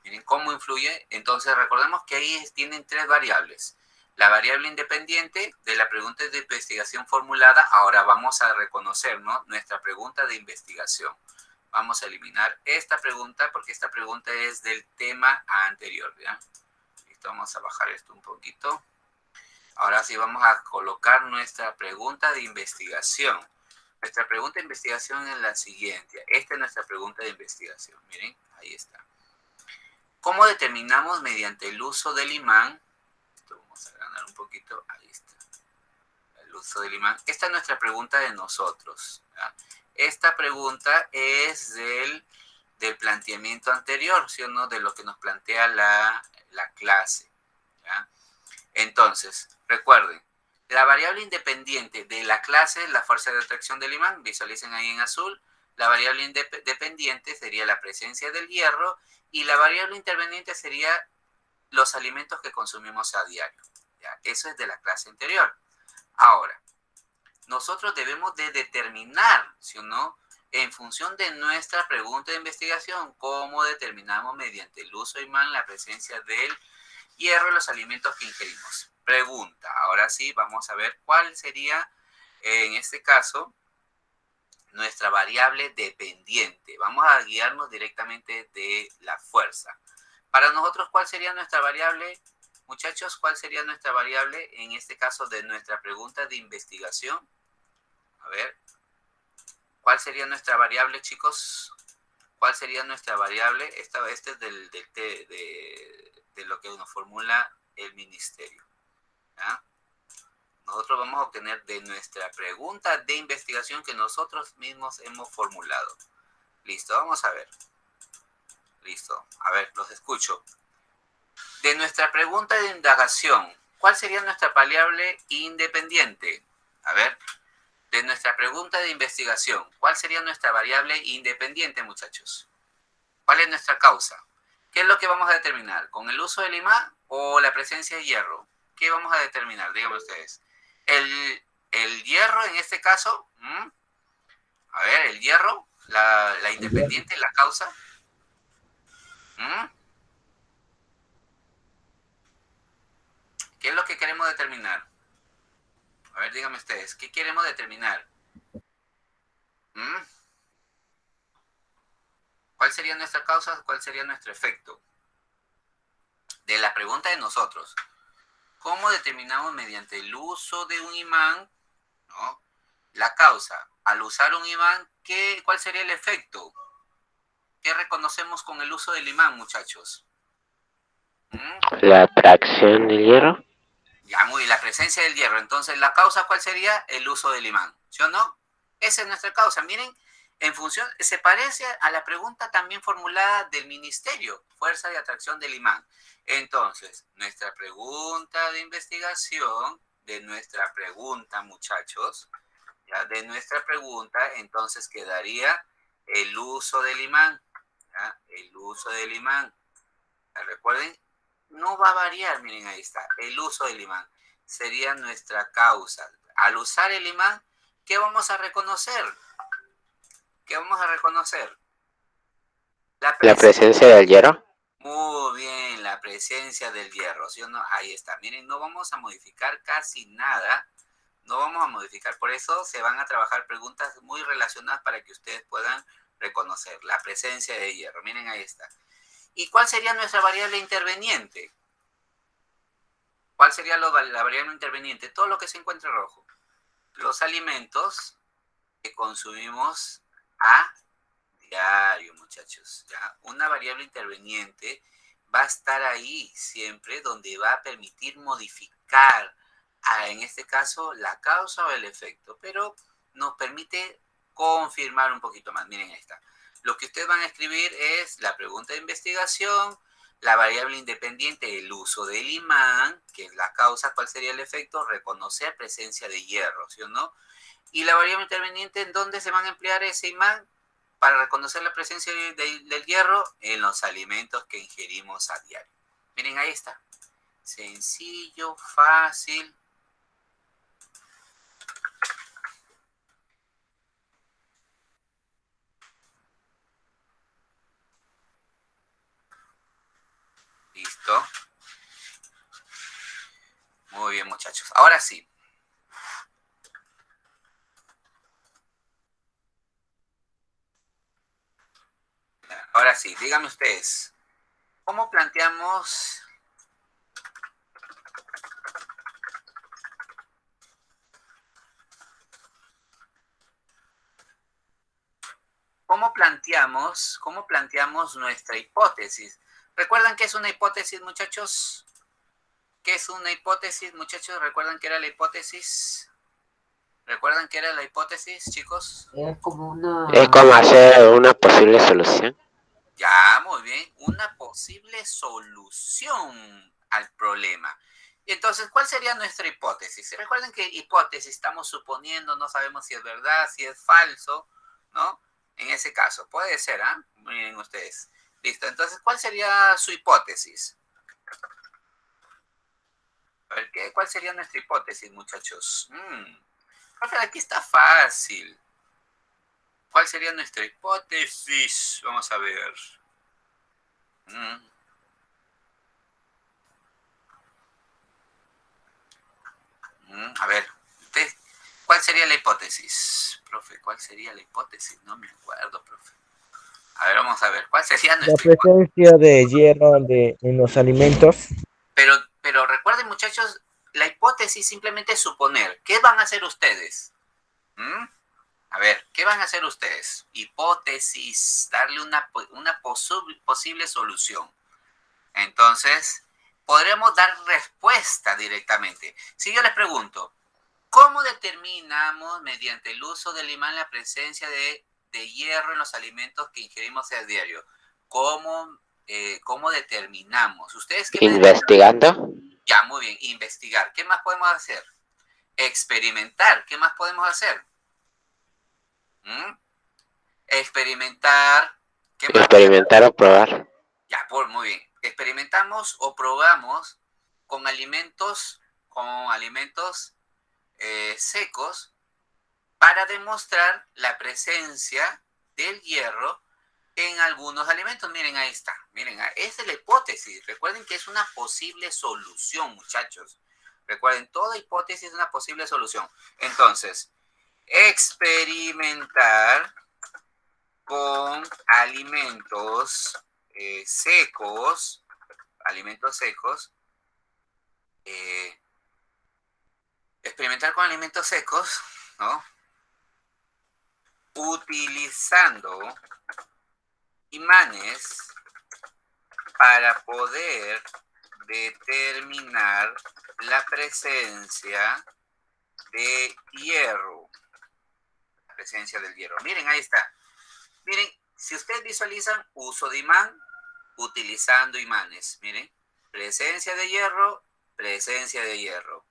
Miren cómo influye. Entonces, recordemos que ahí tienen tres variables. La variable independiente de la pregunta de investigación formulada, ahora vamos a reconocer, ¿no? Nuestra pregunta de investigación. Vamos a eliminar esta pregunta porque esta pregunta es del tema anterior, ¿ya? Listo, vamos a bajar esto un poquito. Ahora sí vamos a colocar nuestra pregunta de investigación. Nuestra pregunta de investigación es la siguiente. Esta es nuestra pregunta de investigación. Miren, ahí está. ¿Cómo determinamos mediante el uso del imán? Vamos a agrandar un poquito, ahí está, el uso del imán. Esta es nuestra pregunta de nosotros, ¿ya? Esta pregunta es del planteamiento anterior, ¿sí o no? De lo que nos plantea la clase, ¿ya? Entonces, recuerden, la variable independiente de la clase es la fuerza de atracción del imán, visualicen ahí en azul. La variable dependiente sería la presencia del hierro y la variable interveniente sería los alimentos que consumimos a diario. ¿Ya? Eso es de la clase anterior. Ahora, nosotros debemos de determinar, ¿sí o no?, en función de nuestra pregunta de investigación, cómo determinamos mediante el uso de imán la presencia del hierro en los alimentos que ingerimos. Pregunta, ahora sí, vamos a ver cuál sería, en este caso, nuestra variable dependiente. Vamos a guiarnos directamente de la fuerza. Para nosotros, ¿cuál sería nuestra variable? Muchachos, ¿cuál sería nuestra variable en este caso de nuestra pregunta de investigación? A ver, ¿cuál sería nuestra variable, chicos? ¿Cuál sería nuestra variable? Este es de lo que nos formula el ministerio. ¿Ya? Nosotros vamos a obtener de nuestra pregunta de investigación que nosotros mismos hemos formulado. Listo, vamos a ver. Listo, a ver, los escucho. De nuestra pregunta de indagación, ¿cuál sería nuestra variable independiente? A ver, de nuestra pregunta de investigación, ¿cuál sería nuestra variable independiente, muchachos? ¿Cuál es nuestra causa? ¿Qué es lo que vamos a determinar? ¿Con el uso del imán o la presencia de hierro? ¿Qué vamos a determinar? Díganme ustedes. El hierro en este caso, a ver, el hierro, la independiente, la causa. ¿Qué es lo que queremos determinar? A ver, díganme ustedes, ¿qué queremos determinar? ¿Cuál sería nuestra causa? ¿Cuál sería nuestro efecto? De la pregunta de nosotros. ¿Cómo determinamos mediante el uso de un imán, ¿no?, la causa? Al usar un imán, ¿cuál sería el efecto? ¿Qué reconocemos con el uso del imán, muchachos?
La atracción del hierro.
Ya, muy, la presencia del hierro. Entonces, ¿la causa cuál sería? El uso del imán, ¿sí o no? Esa es nuestra causa. Miren, en función, se parece a la pregunta también formulada del ministerio, fuerza de atracción del imán. Entonces, nuestra pregunta de investigación, de nuestra pregunta, muchachos, ya, de nuestra pregunta, entonces quedaría el uso del imán, ¿ya? El uso del imán. ¿Ya? Recuerden, no va a variar, miren, ahí está, el uso del imán sería nuestra causa. Al usar el imán, ¿qué vamos a reconocer? ¿Qué vamos a reconocer?
La presencia del hierro.
Muy bien, la presencia del hierro, ¿sí o no? Ahí está, miren, no vamos a modificar casi nada, no vamos a modificar, por eso se van a trabajar preguntas muy relacionadas para que ustedes puedan reconocer la presencia de hierro, miren, ahí está. ¿Y cuál sería nuestra variable interveniente? ¿Cuál sería la variable interveniente? Todo lo que se encuentre rojo. Los alimentos que consumimos a diario, muchachos. ¿Ya? Una variable interveniente va a estar ahí siempre donde va a permitir modificar, en este caso, la causa o el efecto, pero nos permite confirmar un poquito más. Miren, ahí está. Lo que ustedes van a escribir es la pregunta de investigación, la variable independiente, el uso del imán, que es la causa, ¿cuál sería el efecto? Reconocer presencia de hierro, ¿sí o no? Y la variable interveniente, ¿en dónde se van a emplear ese imán para reconocer la presencia del hierro? En los alimentos que ingerimos a diario. Miren, ahí está. Sencillo, fácil. Listo. Muy bien, muchachos. Ahora sí. Ahora sí, díganme ustedes, ¿cómo planteamos nuestra hipótesis? ¿Recuerdan qué es una hipótesis, muchachos? ¿Qué es una hipótesis, muchachos? ¿Recuerdan qué era la hipótesis? ¿Recuerdan qué era la hipótesis, chicos?
Es como una...
Es como hacer una posible solución.
Ya, muy bien. Una posible solución al problema. Entonces, ¿cuál sería nuestra hipótesis? Recuerden que hipótesis estamos suponiendo, no sabemos si es verdad, si es falso, ¿no? En ese caso, puede ser, ¿ah? Miren ustedes. Listo. Entonces, ¿cuál sería su hipótesis? A ver, ¿cuál sería nuestra hipótesis, muchachos? Aquí está fácil. ¿Cuál sería nuestra hipótesis? Vamos a ver. A ver, usted, ¿cuál sería la hipótesis? Profe, ¿cuál sería la hipótesis? No me acuerdo, profe. A ver, vamos a ver, ¿cuál sería
La
nuestra hipótesis?
presencia de hierro en los alimentos.
Pero recuerden, muchachos, la hipótesis simplemente es suponer. ¿Qué van a hacer ustedes? A ver, ¿qué van a hacer ustedes? Hipótesis, darle una posible solución. Entonces, podremos dar respuesta directamente. Si yo les pregunto, ¿cómo determinamos mediante el uso del imán la presencia de hierro en los alimentos que ingerimos a diario? ¿Cómo determinamos? ¿Ustedes qué me
Investigando.
Ya, muy bien, investigar. ¿Qué más podemos hacer? Experimentar. ¿Qué más podemos hacer? Experimentar. ¿Qué más?
Experimentar o probar.
Ya, muy bien. Experimentamos o probamos con alimentos secos para demostrar la presencia del hierro en algunos alimentos. Miren, ahí está. Miren, esta es la hipótesis. Recuerden que es una posible solución, muchachos. Recuerden, toda hipótesis es una posible solución. Entonces, experimentar con alimentos secos, experimentar con alimentos secos, ¿no? Utilizando imanes para poder determinar la presencia de hierro. La presencia del hierro. Miren, ahí está. Miren, si ustedes visualizan uso de imán, utilizando imanes. Miren, presencia de hierro, presencia de hierro.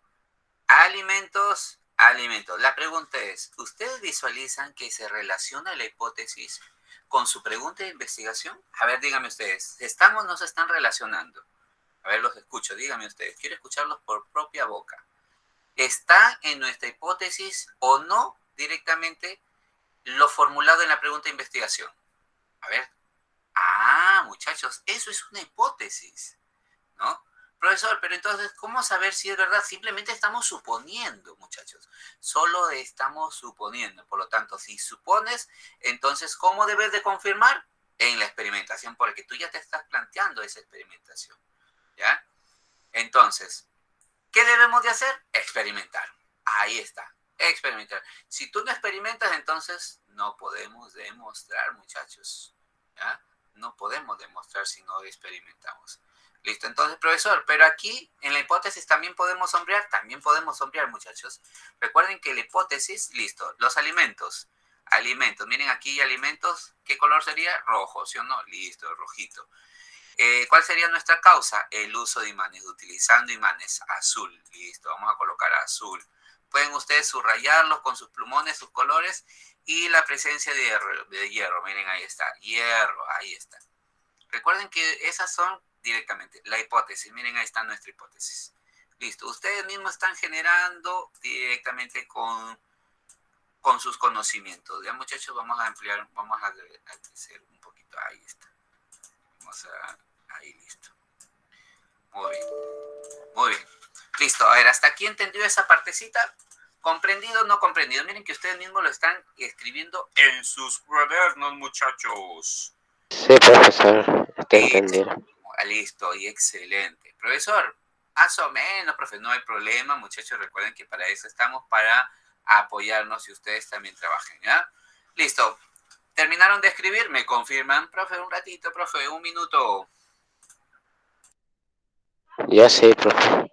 Alimentos, alimentos. La pregunta es, ¿ustedes visualizan que se relaciona la hipótesis con su pregunta de investigación? A ver, díganme ustedes, ¿están o no se están relacionando? A ver, los escucho, díganme ustedes. Quiero escucharlos por propia boca. ¿Está en nuestra hipótesis o no directamente lo formulado en la pregunta de investigación? A ver. Muchachos, eso es una hipótesis, ¿no? Profesor, pero entonces, ¿cómo saber si es verdad? Simplemente estamos suponiendo, muchachos. Solo estamos suponiendo. Por lo tanto, si supones, entonces, ¿cómo debes de confirmar? En la experimentación, porque tú ya te estás planteando esa experimentación, ¿ya? Entonces, ¿qué debemos de hacer? Experimentar. Ahí está, experimentar. Si tú no experimentas, entonces no podemos demostrar, muchachos, ¿ya? No podemos demostrar si no experimentamos. Listo, entonces, profesor, pero aquí en la hipótesis también podemos sombrear, muchachos. Recuerden que la hipótesis, listo, los alimentos, miren aquí alimentos, ¿qué color sería? Rojo, ¿sí o no? Listo, rojito. ¿Cuál sería nuestra causa? El uso de imanes, utilizando imanes, azul, listo, vamos a colocar azul. Pueden ustedes subrayarlos con sus plumones, sus colores, y la presencia de hierro, miren, ahí está, hierro, ahí está. Recuerden que esas son directamente la hipótesis, miren, ahí está nuestra hipótesis. Listo, ustedes mismos están generando directamente con sus conocimientos. Ya, muchachos, vamos a ampliar, vamos a crecer un poquito, ahí está. Ahí, listo. Muy bien, muy bien. Listo, a ver, ¿hasta aquí entendió esa partecita? ¿Comprendido o no comprendido? Miren que ustedes mismos lo están escribiendo en sus cuadernos, muchachos.
Sí, profesor. Está entendido.
Listo, y excelente. Profesor, más o menos, profe, no hay problema, muchachos, recuerden que para eso estamos, para apoyarnos y ustedes también trabajen, ¿ya? Listo. ¿Terminaron de escribir? ¿Me confirman? Profe, un ratito, profe, un minuto.
Ya sí, profe.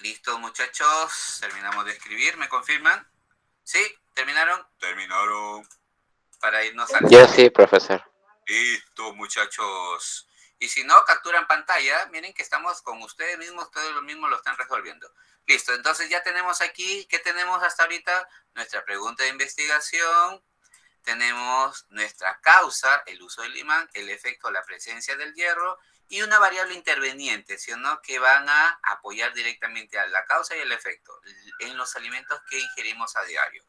Listo, muchachos. Terminamos de escribir. ¿Me confirman? ¿Sí? ¿Terminaron? Terminaron. Para irnos al...
Yo sí, profesor.
Listo, muchachos. Y si no, capturan pantalla. Miren que estamos con ustedes mismos, todos lo mismo lo están resolviendo. Listo, entonces ya tenemos aquí, ¿qué tenemos hasta ahorita? Nuestra pregunta de investigación. Tenemos nuestra causa, el uso del imán, el efecto, la presencia del hierro, y una variable interveniente, ¿sí o no? Que van a apoyar directamente a la causa y el efecto en los alimentos que ingerimos a diario.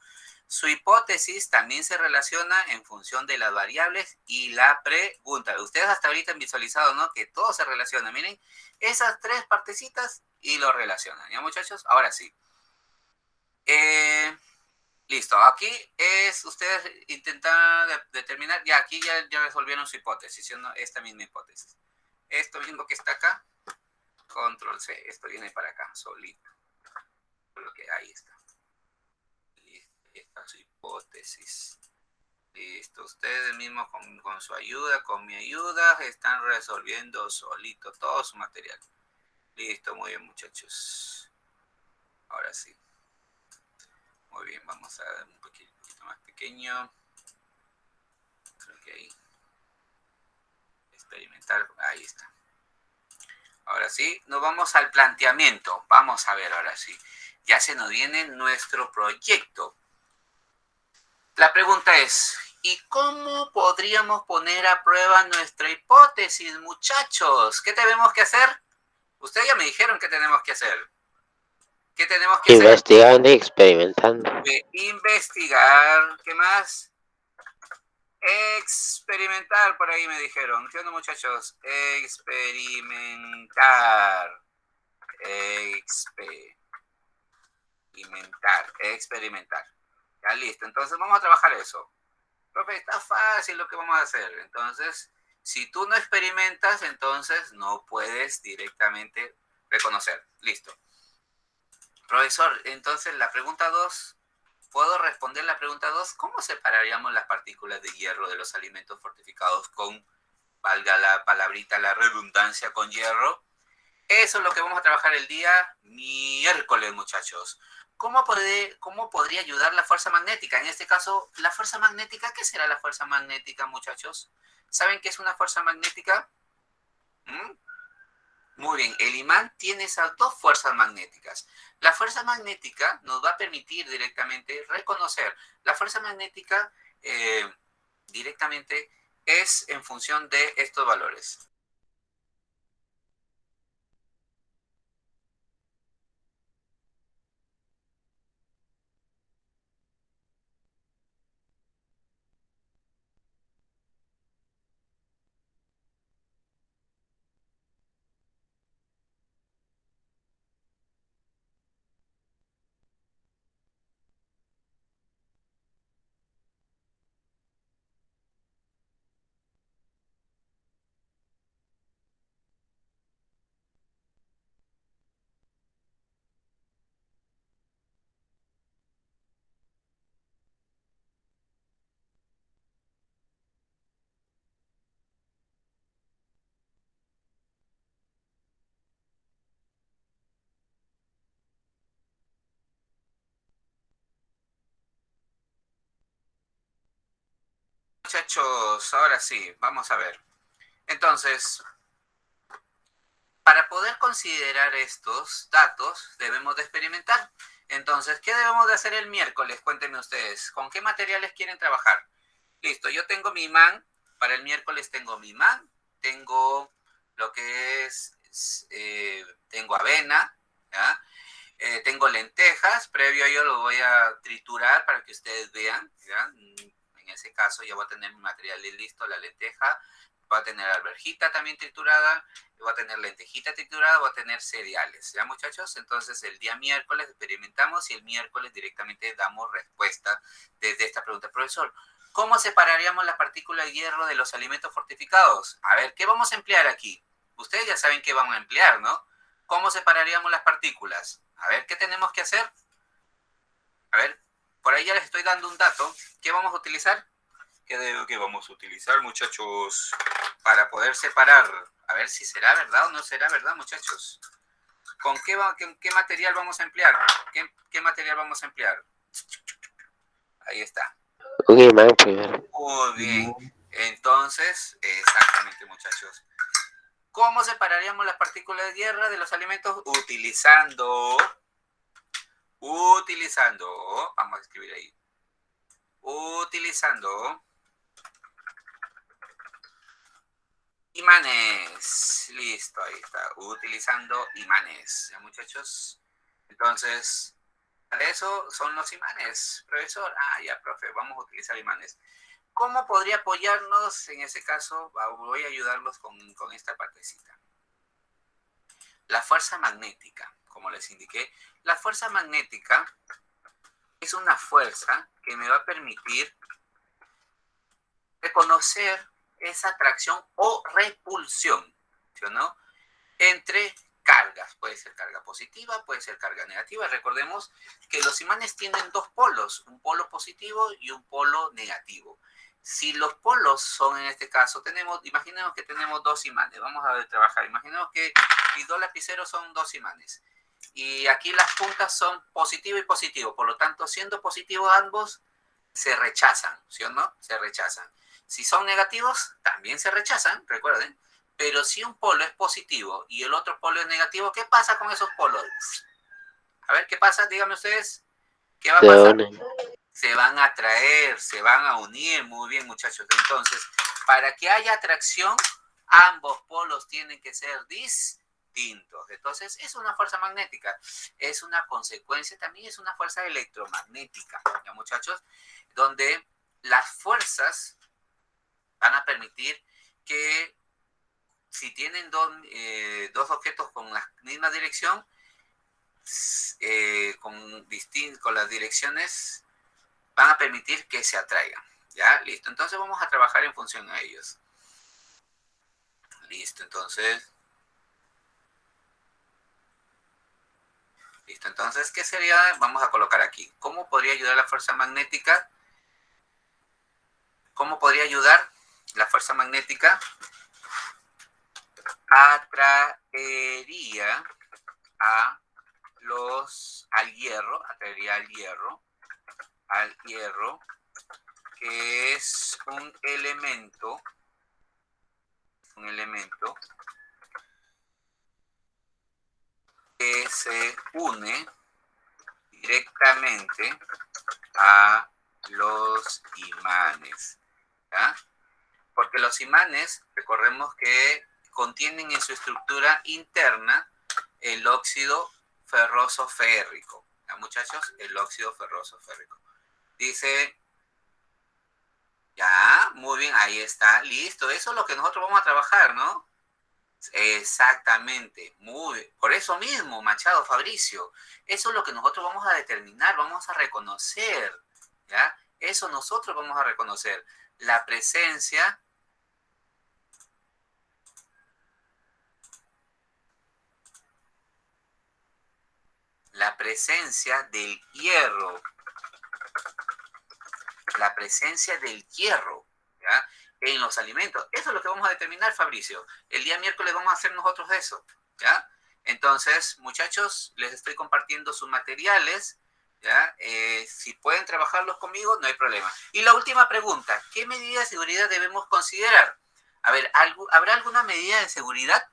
Su hipótesis también se relaciona en función de las variables y la pregunta. Ustedes hasta ahorita han visualizado, ¿no? Que todo se relaciona. Miren, esas tres partecitas y lo relacionan. ¿Ya, muchachos? Ahora sí. Listo. Aquí es, ustedes intentan determinar, ya aquí ya resolvieron su hipótesis, ¿sí o no? Esta misma hipótesis. Esto mismo que está acá, control C, esto viene para acá, solito. Lo que ahí está. Esta es su hipótesis. Listo, ustedes mismos con su ayuda, con mi ayuda, están resolviendo solito todo su material. Listo, muy bien, muchachos. Ahora sí. Muy bien, vamos a dar un poquito más pequeño. Creo que ahí. Experimentar, ahí está. Ahora sí, nos vamos al planteamiento. Vamos a ver ahora sí. Ya se nos viene nuestro proyecto. La pregunta es, ¿y cómo podríamos poner a prueba nuestra hipótesis, muchachos? ¿Qué tenemos que hacer? Ustedes ya me dijeron qué tenemos que hacer. ¿Qué tenemos que hacer?
Investigando y experimentando.
Investigar. ¿Qué más? Experimentar, por ahí me dijeron. ¿Qué onda, muchachos? Experimentar. Experimentar. Ya listo. Entonces vamos a trabajar eso. Profe, está fácil lo que vamos a hacer. Entonces, si tú no experimentas, entonces no puedes directamente reconocer. Listo. Profesor, entonces la pregunta 2, ¿puedo responder la pregunta 2? ¿Cómo separaríamos las partículas de hierro de los alimentos fortificados con, valga la palabrita, la redundancia, con hierro? Eso es lo que vamos a trabajar el día miércoles, muchachos. ¿Cómo podría ayudar la fuerza magnética? En este caso, la fuerza magnética, ¿qué será la fuerza magnética, muchachos? ¿Saben qué es una fuerza magnética? Muy bien, el imán tiene esas dos fuerzas magnéticas. La fuerza magnética nos va a permitir directamente reconocer. La fuerza magnética directamente es en función de estos valores. Muchachos, ahora sí, vamos a ver. Entonces, para poder considerar estos datos, debemos de experimentar. Entonces, ¿qué debemos de hacer el miércoles? Cuéntenme ustedes, ¿con qué materiales quieren trabajar? Listo, yo tengo mi imán, para el miércoles tengo mi imán, tengo lo que es, tengo avena, ¿ya? Tengo lentejas, previo yo lo voy a triturar para que ustedes vean, ¿ya? En ese caso ya voy a tener mi material listo, la lenteja, voy a tener alverjita también triturada, voy a tener lentejita triturada, voy a tener cereales, ¿ya, muchachos? Entonces el día miércoles experimentamos y el miércoles directamente damos respuesta desde esta pregunta. Profesor, ¿cómo separaríamos la partícula de hierro de los alimentos fortificados? A ver, ¿qué vamos a emplear aquí? Ustedes ya saben qué vamos a emplear, ¿no? ¿Cómo separaríamos las partículas? A ver, ¿qué tenemos que hacer? A ver, por ahí ya les estoy dando un dato. ¿Qué vamos a utilizar? ¿Qué vamos a utilizar, muchachos, para poder separar? A ver si será verdad o no será verdad, muchachos. ¿Con qué material vamos a emplear? ¿Qué material vamos a emplear? Ahí está.
Un imán primero.
Muy bien. Entonces, exactamente, muchachos. ¿Cómo separaríamos las partículas de tierra de los alimentos? Utilizando, vamos a escribir ahí. Utilizando imanes. Listo, ahí está. Utilizando imanes. ¿Ya, muchachos? Entonces, para eso son los imanes, profesor. Ah, ya, profe, vamos a utilizar imanes. ¿Cómo podría apoyarnos en ese caso? Voy a ayudarlos con esta partecita. La fuerza magnética, como les indiqué. La fuerza magnética es una fuerza que me va a permitir reconocer esa atracción o repulsión, ¿sí o no? Entre cargas. Puede ser carga positiva, puede ser carga negativa. Recordemos que los imanes tienen dos polos, un polo positivo y un polo negativo. Si los polos son, en este caso, imaginemos que tenemos dos imanes. Vamos a trabajar. Imaginemos que mis dos lapiceros son dos imanes. Y aquí las puntas son positivo y positivo. Por lo tanto, siendo positivos ambos, se rechazan, ¿sí o no? Se rechazan. Si son negativos, también se rechazan, recuerden. Pero si un polo es positivo y el otro polo es negativo, ¿qué pasa con esos polos? A ver, ¿qué pasa? Díganme ustedes. ¿Qué va a pasar? Se van a atraer, se van a unir. Muy bien, muchachos. Entonces, para que haya atracción, ambos polos tienen que ser distintos. Entonces, es una fuerza magnética. Es una consecuencia, también es una fuerza electromagnética. ¿Ya, muchachos? Donde las fuerzas van a permitir que si tienen dos objetos con la misma dirección, con las direcciones, van a permitir que se atraigan. ¿Ya? Listo. Entonces vamos a trabajar en función a ellos. Listo. Entonces, ¿qué sería? Vamos a colocar aquí. ¿Cómo podría ayudar la fuerza magnética? ¿Cómo podría ayudar la fuerza magnética? Atraería al hierro, que es un elemento que se une directamente a los imanes, ¿ya? Porque los imanes, recordemos que contienen en su estructura interna el óxido ferroso férrico. ¿Ya, muchachos? El óxido ferroso férrico. Dice, ya, muy bien, ahí está, listo. Eso es lo que nosotros vamos a trabajar, ¿no? Exactamente, muy bien. Por eso mismo, Machado, Fabricio, eso es lo que nosotros vamos a determinar, vamos a reconocer, ¿ya? Eso nosotros vamos a reconocer. La presencia del hierro. La presencia del hierro, ¿ya? En los alimentos. Eso es lo que vamos a determinar, Fabricio. El día miércoles vamos a hacer nosotros eso, ¿ya? Entonces, muchachos, les estoy compartiendo sus materiales, ¿ya? Si pueden trabajarlos conmigo, no hay problema. Y la última pregunta, ¿qué medidas de seguridad debemos considerar? A ver, ¿habrá alguna medida de seguridad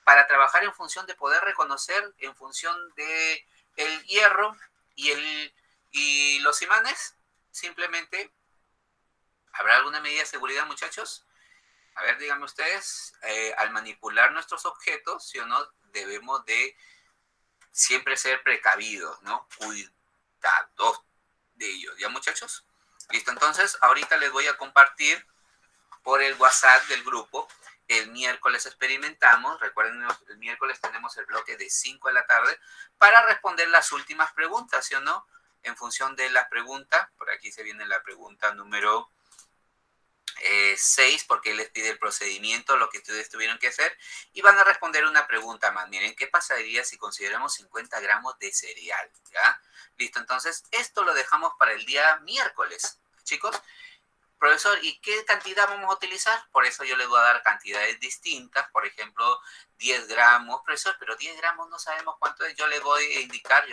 para trabajar en función de poder reconocer, en función de el hierro y los imanes? Simplemente, ¿habrá alguna medida de seguridad, muchachos? A ver, díganme ustedes, al manipular nuestros objetos, ¿sí o no? Debemos de siempre ser precavidos, ¿no? Cuidados de ellos, ¿ya, muchachos? Listo, entonces, ahorita les voy a compartir por el WhatsApp del grupo. El miércoles experimentamos, recuerden, el miércoles tenemos el bloque de 5 de la tarde para responder las últimas preguntas, ¿sí o no? En función de la pregunta, por aquí se viene la pregunta número 6, porque les pide el procedimiento, lo que ustedes tuvieron que hacer, y van a responder una pregunta más. Miren, ¿qué pasaría si consideramos 50 gramos de cereal? ¿Ya? Listo, entonces, esto lo dejamos para el día miércoles, chicos. Profesor, ¿y qué cantidad vamos a utilizar? Por eso yo les voy a dar cantidades distintas, por ejemplo, 10 gramos, profesor, pero 10 gramos no sabemos cuánto es. Yo les voy a indicar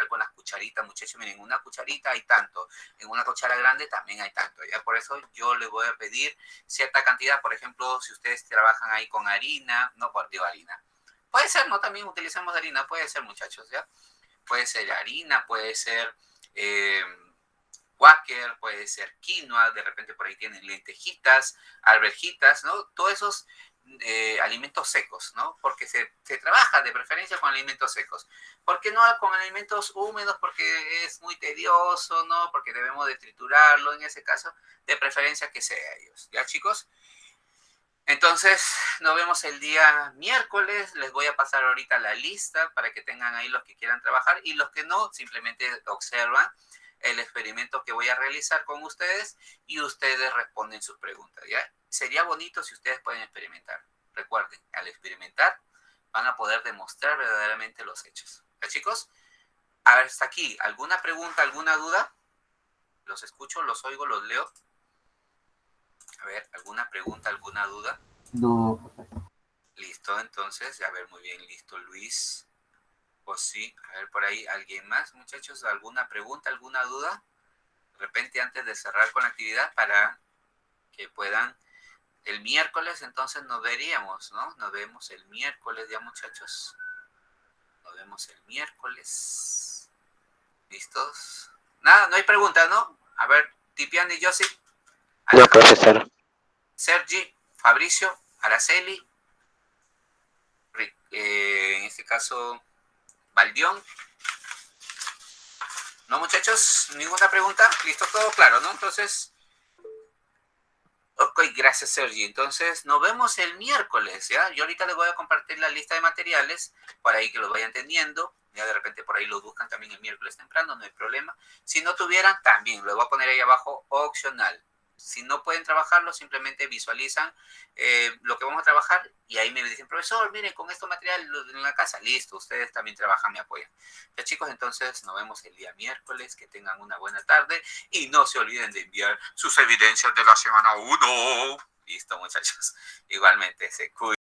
con las cucharitas, muchachos, miren, en una cucharita hay tanto, en una cuchara grande también hay tanto, ¿ya? Por eso yo les voy a pedir cierta cantidad, por ejemplo, si ustedes trabajan ahí con harina, no, digo harina, puede ser, ¿no? También utilizamos harina, puede ser, muchachos, ¿ya? Puede ser harina, puede ser Quaker, puede ser quinoa, de repente por ahí tienen lentejitas, alverjitas, ¿no? Todos esos alimentos secos, ¿no? Porque se trabaja de preferencia con alimentos secos. ¿Por qué no con alimentos húmedos? Porque es muy tedioso, ¿no? Porque debemos de triturarlo, en ese caso, de preferencia que sea ellos, ¿ya, chicos? Entonces, nos vemos el día miércoles. Les voy a pasar ahorita la lista para que tengan ahí los que quieran trabajar y los que no, simplemente observan el experimento que voy a realizar con ustedes y ustedes responden sus preguntas, ¿ya? Sería bonito si ustedes pueden experimentar. Recuerden, al experimentar van a poder demostrar verdaderamente los hechos. ¿Ya, chicos? A ver, hasta aquí. ¿Alguna pregunta, alguna duda? Los escucho, los oigo, los leo. A ver, ¿alguna pregunta, alguna duda?
No, profesor.
Listo, entonces, a ver, muy bien, listo, Luis. O sí, a ver, por ahí, ¿alguien más, muchachos? ¿Alguna pregunta, alguna duda? De repente, antes de cerrar con la actividad, para que puedan... El miércoles, entonces, nos veríamos, ¿no? Nos vemos el miércoles ya, muchachos. Nos vemos el miércoles. ¿Listos? Nada, no hay preguntas, ¿no? A ver, Tipiani, Joseph.
No, profesor.
Sergi, Fabricio, Araceli, en este caso, Valdión. ¿No, muchachos? ¿Ninguna pregunta? ¿Listo? Todo claro, ¿no? Entonces, ok, gracias, Sergi. Entonces, nos vemos el miércoles, ¿ya? Yo ahorita les voy a compartir la lista de materiales para ahí que los vayan teniendo. Ya de repente por ahí los buscan también el miércoles temprano, no hay problema. Si no tuvieran, también lo voy a poner ahí abajo, opcional. Si no pueden trabajarlo, simplemente visualizan lo que vamos a trabajar y ahí me dicen, profesor, miren, con estos materiales en la casa, listo, ustedes también trabajan, me apoyan. Ya, chicos, entonces nos vemos el día miércoles, que tengan una buena tarde y no se olviden de enviar sus evidencias de la semana 1. Listo, muchachos. Igualmente, se cuidan.